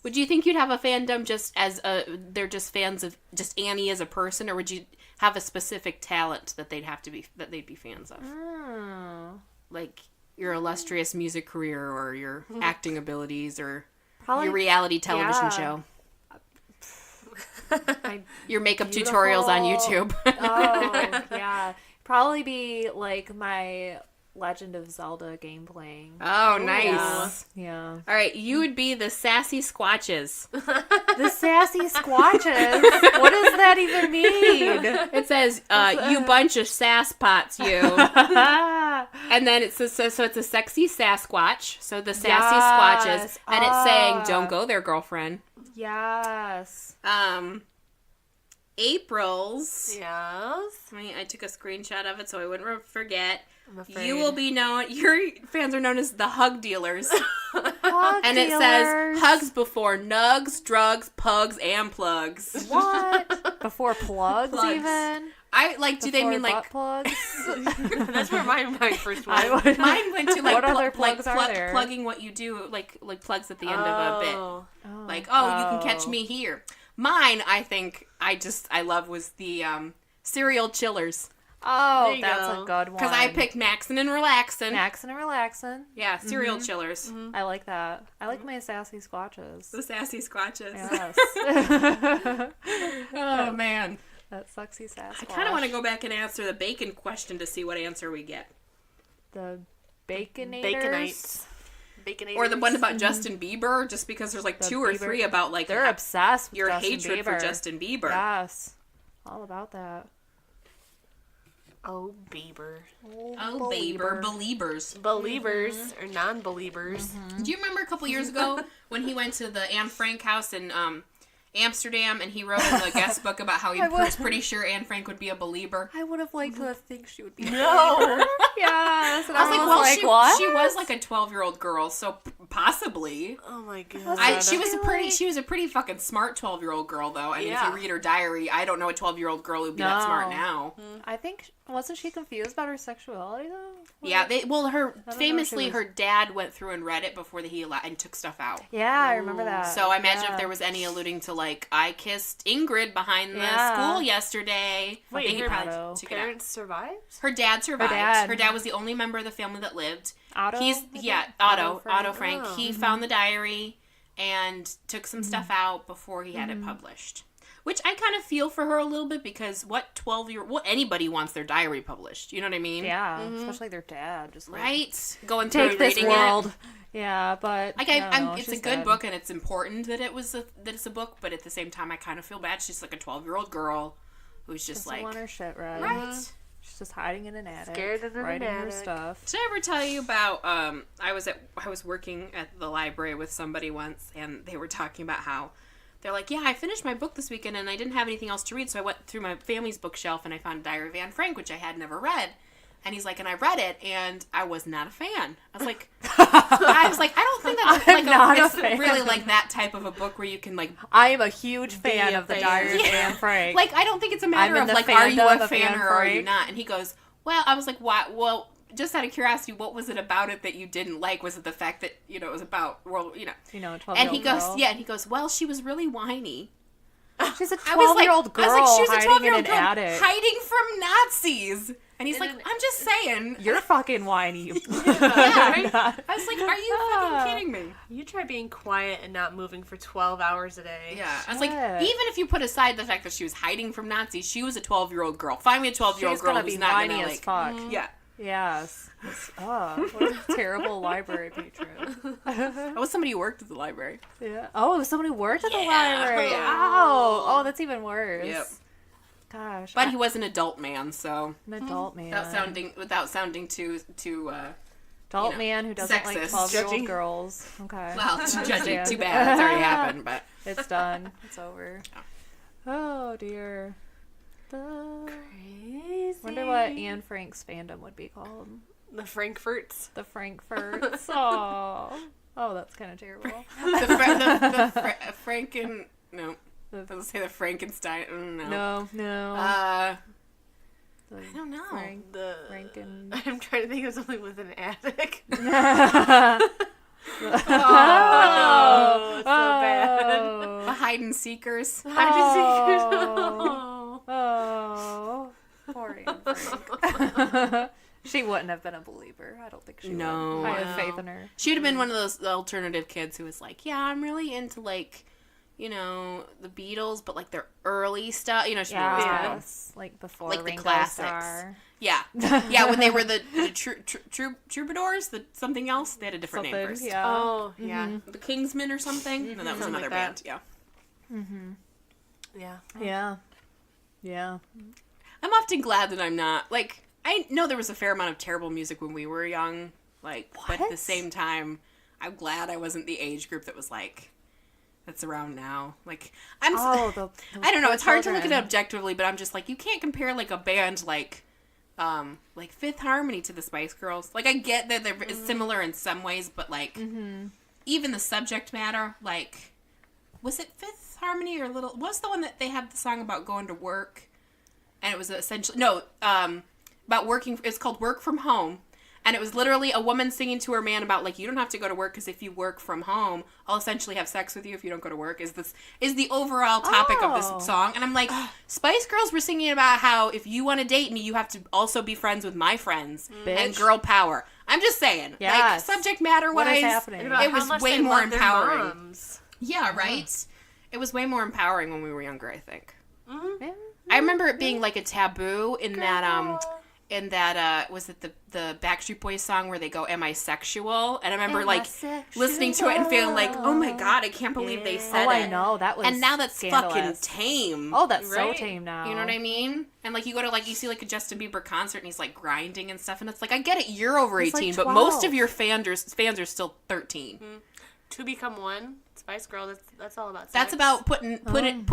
Would you think you'd have a fandom just as they're just fans of just Annie as a person, or would you have a specific talent that they'd be fans of? Oh. Like your illustrious music career or your acting abilities or Probably your reality television yeah. show. my Your makeup beautiful- tutorials on YouTube. Oh, yeah. Probably be like my Legend of Zelda game playing. Oh, nice. Yeah. All right, you would be the sassy squatches. The sassy squatches. What does that even mean? It says, you bunch of sass pots, you. And then it says, so it's a sexy Sasquatch. So the sassy squatches. Yes. And it's saying, don't go there, girlfriend. Yes. April's. Yes. I took a screenshot of it so I wouldn't forget. I'm afraid. You will be known, your fans are known as the hug dealers. Hug And it dealers. says, hugs before nugs, drugs, pugs, and plugs. What? Before plugs, Plugs. even? Do they mean like, butt plugs? That's where my first I went. would- mine went to like, What other plugs are there? plugging what you do, like plugs at the end of a bit. Oh. Like, you can catch me here. Mine, I think, I love was the cereal chillers. Oh, There you that's go. a good one. Because I picked Maxin' and Relaxin'. Maxin' and relaxin'. Yeah, cereal chillers. I like that. I like my sassy squatches. The sassy squatches. Yes. Oh, man. That sexy sass. I kind of want to go back and answer the bacon question to see what answer we get. The baconators. Baconites. Baconators. Or the one about Justin Bieber, just because there's like The 2 or Bieber- 3 about like They're obsessed with your Justin hatred Bieber. for Justin Bieber. Yes. All about that. Oh, Bieber. Oh, Bieber. Beliebers. Believers or non-believers. Do you remember a couple years ago when he went to the Anne Frank house in Amsterdam and he wrote in the guest book about how he was pretty sure Anne Frank would be a believer? I would have liked to think she would be. No. Yes. And I was like, well, what? she was like a 12-year-old girl, so possibly. Oh my god. She was a pretty fucking smart 12-year-old girl though. I mean, if you read her diary, I don't know a 12-year-old girl who'd be that smart now. I think wasn't she confused about her sexuality though? Yeah, her dad went through and read it before he and took stuff out. Yeah, I remember that. So I imagine if there was any alluding to like, I kissed Ingrid behind the school yesterday. Wait, he her probably took it out. parents survived? Her dad survived. Her dad was the only member of the family that lived. Otto Frank. Oh. He found the diary and took some stuff out before he had it published. Which I kind of feel for her a little bit because anybody wants their diary published. You know what I mean? Yeah, especially their dad. Just like, Right? Going through take and this reading world. it. Yeah, but Like it's a good book and it's important that it's a book, but at the same time I kind of feel bad. She's like a 12-year-old girl who's just Doesn't like want her shit right. right. She's just hiding in an attic, Scared of an writing her attic. stuff. Did I ever tell you about I was working at the library with somebody once and they were talking about how they're like, yeah, I finished my book this weekend and I didn't have anything else to read, so I went through my family's bookshelf and I found Diary of Anne Frank, which I had never read. And he's like, and I read it and I was not a fan. I was like, I don't think that's it's really like that type of a book where you can like. I am a huge fan of the Diary of Anne Frank. Like, I don't think it's a matter of like, are you a fan or are you not? And he goes, well, I was like, what? Well, just out of curiosity, what was it about it that you didn't like? Was it the fact that, it was about world, a 12-year-old And he goes, girl. yeah, and he goes, well, she was really whiny. She's a I was like, 12-year-old girl she was a hiding in 12-year-old an girl attic. hiding from Nazis. And he's like, then- I'm just saying. You're fucking whiny. Yeah, right? I was like, are you fucking kidding me? You try being quiet and not moving for 12 hours a day. Yeah. I was like, Shit. even if you put aside the fact that she was hiding from Nazis, she was a 12-year-old girl. Find me a 12-year-old She's girl gonna who's be not whiny gonna, as like... fuck. Yeah. Yes. What a terrible library patron. That was somebody who worked at the library. Yeah. Oh, it was somebody who worked at the Yeah. library. Oh, that's even worse. Yep. Gosh. But he was an adult man, so... an adult man. Without sounding too adult man who doesn't like sexist. 12-year-old Judging. girls. Okay. well, judging. Understand. Too bad. It's already happened, but... It's done. It's over. Oh dear. Crazy. Wonder what Anne Frank's fandom would be called. The Frankfurts. The Frankfurts. Oh, that's kind of terrible. the Franken... No. Doesn't say the Frankenstein. No. I don't know. Franken. I'm trying to think of something with an attic. Oh, so bad. The hide and seekers. Oh, poor Anne Frank. She wouldn't have been a believer. I don't think she No. would. I have faith in her. She would have been one of those alternative kids who was like, yeah, I'm really into like, the Beatles, but like their early stuff. She was Yes, like before like the Ringo classics. Starr. Yeah. Yeah, when they were the troubadours, the something else, they had a different name first. Yeah. Oh, yeah. The Kingsmen or something. No, that was Something another like that. band. Yeah. Yeah. Yeah. I'm often glad that I'm not like. I know there was a fair amount of terrible music when we were young, but at the same time, I'm glad I wasn't the age group that was like, that's around now. Like, I don't know. It's hard to look at it objectively, but I'm just like, you can't compare like a band like Fifth Harmony to the Spice Girls. Like, I get that they're similar in some ways, but like, even the subject matter, like, was it Fifth Harmony or Little? What's the one that they have the song about going to work? And it was essentially about working. It's called Work From Home. And it was literally a woman singing to her man about, like, you don't have to go to work because if you work from home, I'll essentially have sex with you if you don't go to work, is the overall topic of this song. And I'm like, Spice Girls were singing about how if you want to date me, you have to also be friends with my friends. And girl power. I'm just saying. Yes. Like, subject matter-wise, What is happening? it was way more empowering. Moms. Yeah, right? It was way more empowering when we were younger, I think. Yeah. I remember it being, like, a taboo in that, in that was it the Backstreet Boys song where they go, "Am I sexual?" And I remember listening to it and feeling like, "Oh my god, I can't believe they said it." I know that was. And now that's scandalous. fucking tame. Oh, that's so Right? tame now. You know what I mean? And you go to you see a Justin Bieber concert and he's grinding and stuff, and it's I get it, you're over He's 18, but 12. most of your fans are still 13. To Become One, Spice Girl. That's all about. Sex. That's about put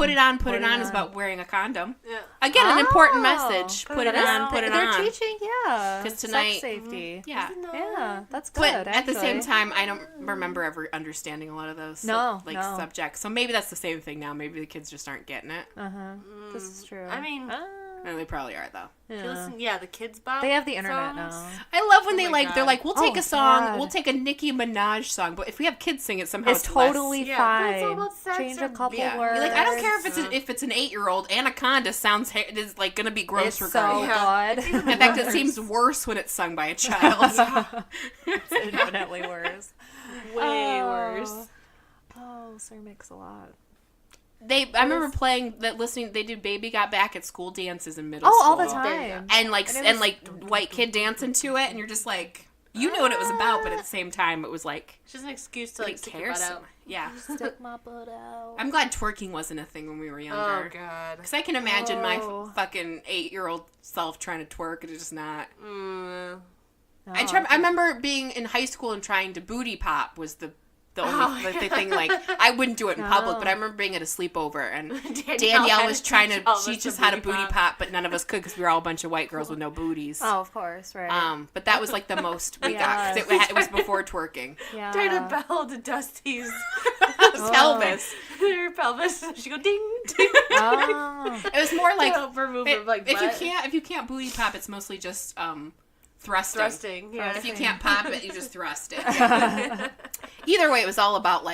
it on is about wearing a condom. Yeah. Again, an important Oh. message. Put it on, put it They're on. teaching, yeah. 'Cause tonight- sex safety. Yeah. Yeah, that's good. But at the same actually. time, I don't remember ever understanding a lot of those No. subjects. So maybe that's the same thing now. Maybe the kids just aren't getting it. This is true. I mean, No, they probably are though. if you yeah. listen, the Kids Bop. They have the internet songs. now. I love when Oh they my they're God. we'll take Oh, a song, God. we'll take a Nicki Minaj song, but if we have kids sing it somehow It's it's less. totally Yeah, fine. but it's all about sex Change or- a couple Yeah, words. I don't care if it's an 8-year-old. Anaconda sounds is gonna be gross It's so regardless. good. In fact, it seems worse when it's sung by a child. It's infinitely worse. Way worse. Oh, Sir Mix-a-Lot. I remember listening. They did "Baby Got Back" at school dances in middle Oh, school. all the time. and And it was- white kid dancing to it, and you're just you knew what it was about, but at the same time, it was It's just an excuse to like stick your butt out. Yeah. Stick my butt out. I'm glad twerking wasn't a thing when we were Oh younger. God. Because I can imagine my Oh. fucking 8-year-old self trying to twerk, and it's just not. Mm. I remember being in high school and trying to booty pop was the only the thing. I wouldn't do it in public, but I remember being at a sleepover and Danielle was trying to teach us how to booty pop, but none of us could because we were all a bunch of white girls with no booties. Oh, of course, right. But that was the most we got. 'Cause it was before twerking. yeah. Trying to bell to Dusty's Pelvis. her pelvis. She go ding ding. Oh. It was more like Help her move her, if you can't booty pop, it's mostly just thrusting. thrusting. Yeah. If you can't pop it, you just thrust it. Either way, it was all about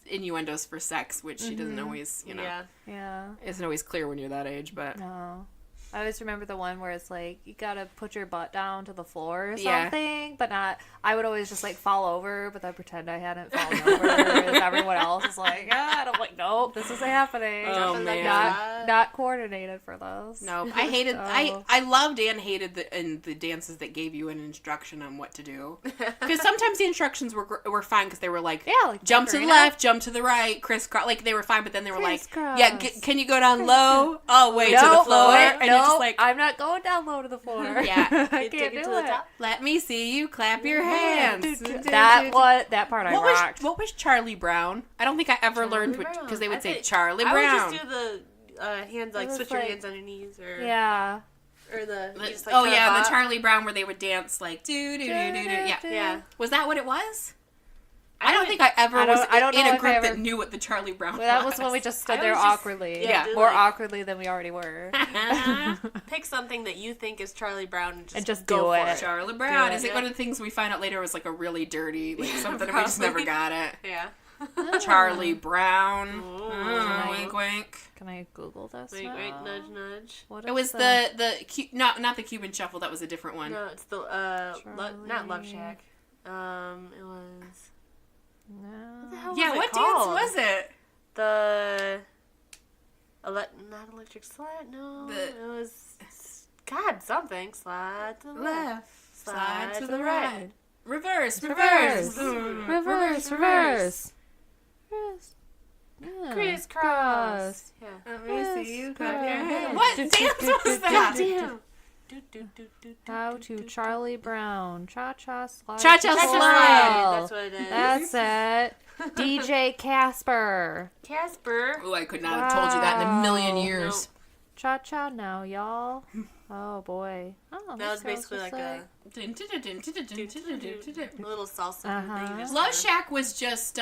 innuendos for sex, which she doesn't always Yeah. Yeah. isn't always clear when you're that age. But No. I always remember the one where it's you gotta put your butt down to the floor or Yeah. something, but not. I would always just fall over, but then pretend I hadn't fallen over. Whereas everyone else is and I'm nope, this isn't happening. Oh, Something like man. that. Not coordinated for those. no, I hated. So- I loved and hated the dances that gave you an instruction on what to do. Because sometimes the instructions were fine because they were jump to the Macarena. left, jump to the right, crisscross. They were fine, but then they were Crisscross. can you go down low? Oh, wait, to the Nope, floor. wait, And you're just nope, I'm not going down low to the floor. Yeah. I Take can't it do to the it. top. let me see you clap your hands. That part I rocked. What was Charlie Brown? I don't think I ever learned Brown. because they would I say think- Charlie I Brown. would just do the hands It was switch your hands on your knees or Yeah. or the you just, Oh kinda yeah, the bop. Charlie Brown where they would dance do do do do do. Yeah. Yeah. Was that what it was? I don't think I ever I don't- was I don't in know a if group I ever- that knew what the Charlie Brown Well, that was when we just stood I there was just- awkwardly. yeah, More like- awkwardly than we already were. Pick something that you think is Charlie Brown and just, do go for it. Charlie Brown. Do Is it. it one of the things we find out later was a really dirty something and we just probably. never got it? Yeah. Charlie Brown. Ooh. Wink wink. Can I Google this? Wait, now? wait, nudge, nudge. What It is was not the Cuban Shuffle. That was a different one. No, it's the not Love Charlie. Shack. It was No. the hell Yeah, was it what called? dance was it? The not Electric Slide. No, The- it was something. Slide to the left. Left. Slide to the right. Reverse. Reverse. Mm. Reverse. Reverse. Reverse. Yeah. Crisscross. Yeah. Let me see you clap your Crisscross. hands. What dance was that? Damn. How to Charlie Brown. Cha-cha slide. Cha-cha to slide. That's what it is. That's it. DJ Casper. Casper. Oh, I could not have told you that in a million Wow. years. Cha-cha now, y'all. Oh, boy. Oh, That was this basically girl's like just a little salsa Uh-huh. thing. Just Love kinda- Shack was just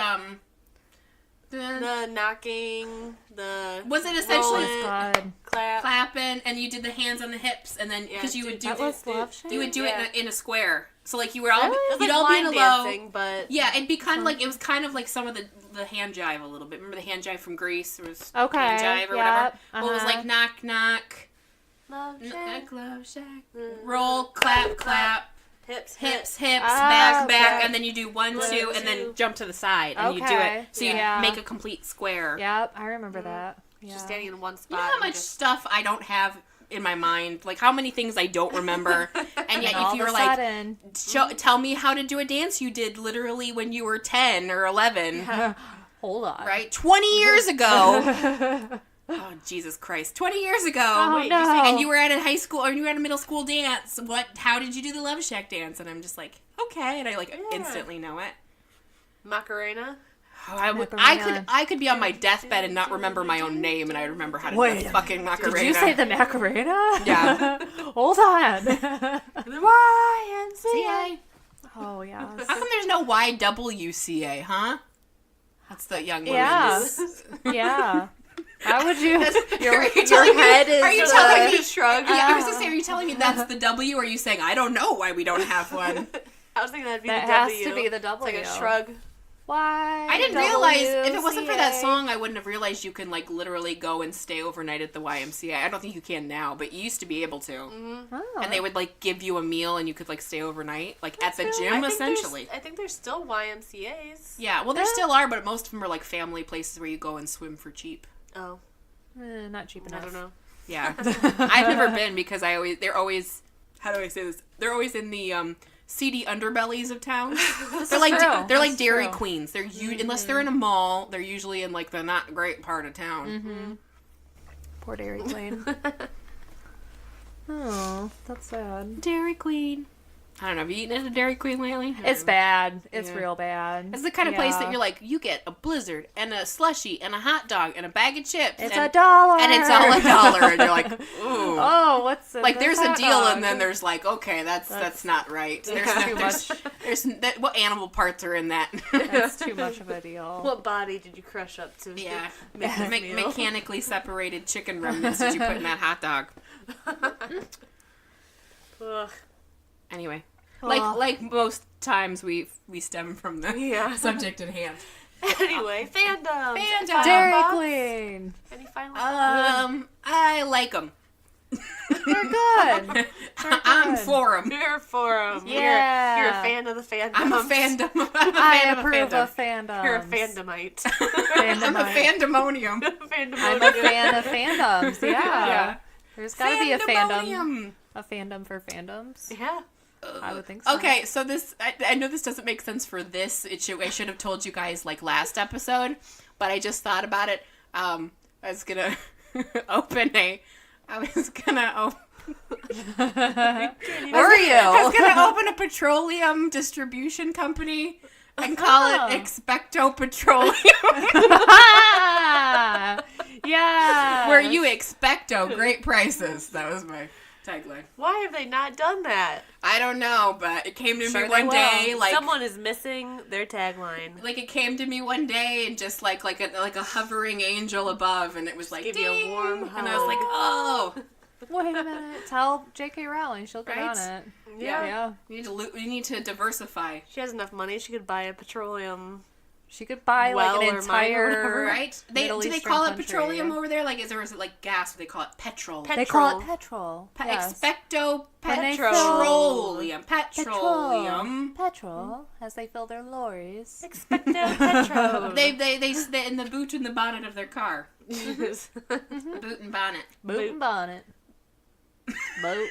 The knocking, the Was it essentially rolling, good. clap. clapping, and you did the hands on the hips, and then because you would do That was Love you would do Yeah. it in a square. So you were all It was you'd like all be in a line low. dancing, but Yeah, it'd be kind of it was kind of like some of the hand jive a little bit. Remember the hand jive from Greece? It was Okay, hand jive or yep, whatever. Well, it was uh-huh. like knock knock, Love Shack. Love Shack, Mm. roll, clap, clap, Hips, hips, hips. back, okay. and then you do 1, 2, and then two. jump to the side, and you do Okay, it. So yeah. you make a complete square. Yep, I remember that. Yeah. Just standing in one spot. You know how and much just- stuff I don't have in my mind. Like, how many things I don't remember. And yet, all if you of were a like, sudden, tell me how to do a dance you did literally when you were 10 or 11. hold on. Right? 20 years ago. Oh, Jesus Christ. 20 years ago. Oh, Wait, no. you're saying And you were at a high school, or you were at a middle school dance. How did you do the Love Shack dance? And I'm just like, okay. And I, like, instantly know it. Macarena? Oh, Macarena. I could be on my deathbed and not remember my own name, and I remember how to do the fucking Macarena. Did you say the Macarena? Yeah. Hold on. The YMCA. Oh, yeah. How come there's no YWCA, huh? That's the young woman's. Yeah. Yeah. How would you? Your Are you telling head me, is. are you telling me? Shrug. Yeah, I was gonna say, are you telling me that's the W, or are you saying I don't know why we don't have one? I was thinking that'd be That the has W. to be the W. It's like a shrug. Why? I didn't realize if it wasn't for that song, I wouldn't have realized you can like literally go and stay overnight at the YMCA. I don't think you can now, but you used to be able to. Mm-hmm. Oh. And they would like give you a meal, and you could like stay overnight, like at the I gym, think essentially. I think there's still YMCA's. Yeah, well, there still are, but most of them are like family places where you go and swim for cheap. Oh, Not cheap enough. I don't know. Yeah, I've never been because they're always how do I say this? They're always in the seedy underbellies of town. They're like true. they're like That's Dairy true. Queens. They're unless they're in a mall, they're usually in like the not great part of town. Mm-hmm. Poor Dairy Queen. Oh, that's sad. Dairy Queen. I don't know. Have you eaten at a Dairy Queen lately? It's bad. It's Yeah. real bad. It's the kind of place that Yeah. you're like, you get a Blizzard and a slushie and a hot dog and a bag of chips. It's and, $1. and it's all $1, and you're like, ooh. Oh, what's in Like this there's a hot deal, dog? and then there's like, okay, that's not right. There's too much. There's what animal parts are in that? That's too much of a deal. What body did you crush up to? Yeah, make this meal? mechanically separated chicken remnants did you put in that hot dog? Ugh. Anyway, Ugh. like most times we stem from the Yeah. subject at hand. Anyway, fandom. Dairy Queen. Any final thoughts? I like them. They're good. I'm for them. You're for 'em. Yeah. You're a fan of the fandom. I'm a fandom. I'm a I fan approve of a of fandoms. You're a fandomite. I'm a fandemonium. Fandom. I'm a fan of fandoms. Yeah. Yeah. There's got to be a fandom. Fandemonium. A fandom for fandoms. Yeah. I would think so. Okay, so this I know this doesn't make sense for this. I should have told you guys like last episode, but I just thought about it. I was gonna Were you? I was gonna open a petroleum distribution company and call it Expecto Petroleum. Yeah. Where you expecto great prices. That was my tagline. Why have they not done that? I don't know, but it came to Sure me they one day, will. like someone is missing their tagline. it came to me one day, and just like a hovering angel above, and it was like give you a ding, warm and I was like, oh, Wait a minute. Tell J.K. Rowling. She'll get Right? on it. Yeah. Yeah. we need to diversify, She has enough money. She could buy a petroleum. She could buy Well, like an or mine or entire. whatever. right? Middle Do they Eastern call it country. petroleum over there? Like, is it like gas? Or they call it petrol? They call it petrol. Yes. Expecto When they petroleum. Petrol. Petroleum. Petrol. As they fill their lorries. Expecto Petro. They in the boot and the bonnet of their car. Yes. Boot and bonnet. Boot and bonnet. Boat.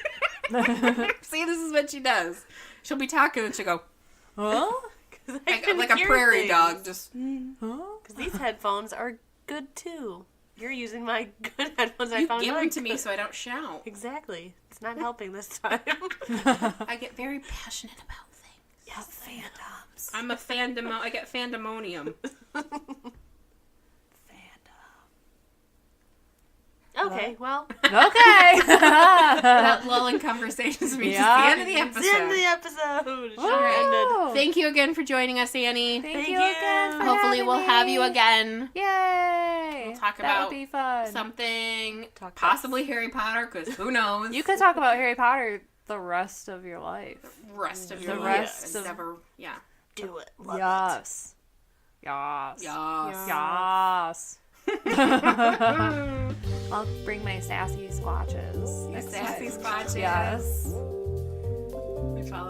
See, this is what she does. She'll be talking and she'll go Huh? like a prairie dog. Just Huh? Because these headphones are good too. You're using my good headphones. I you found give mine them to me good. so I don't shout. Exactly. It's not helping this time. I get very passionate about things. Yes, fandoms. I'm a I get fandemonium. Okay, well, Okay. That lulling conversations means Yeah. the end of the it's the end of episode. the episode. It should Woo! have ended. Thank you again for joining us, Annie. Thank Thank you you. again for Hopefully having we'll have you me. again. Yay! We'll talk that about would be fun. Something Talk possibly Harry Potter, because who knows? You could talk about Harry Potter the rest of your life. rest of The your rest life. of- Never, yeah. Do it. Love Yes. Yes. Yes. Yes. I'll bring my sassy squatches. next Sassy time. squatches. Yes.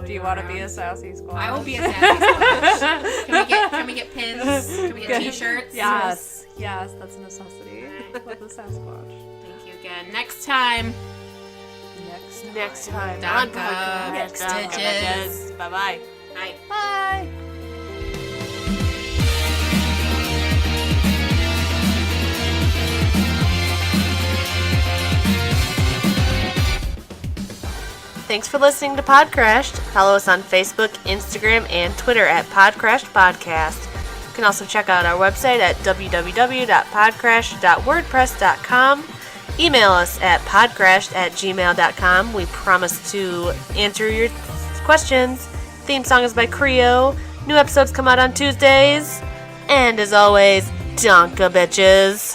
Do you want to be a sassy squatch? I will be a sassy squatch. Can we get pins? Can we get t-shirts? Yes. Yes, that's a necessity. With the Sasquatch. Thank you again. Next time, next time. Donka, Next bitches. Bye-bye. Bye. Bye. Thanks for listening to Podcrashed. Follow us on Facebook, Instagram, and Twitter at Podcrashed Podcast. You can also check out our website at www.podcrash.wordpress.com. Email us at podcrashed@gmail.com. We promise to answer your questions. Theme song is by Creo. New episodes come out on Tuesdays. And as always, Donka bitches.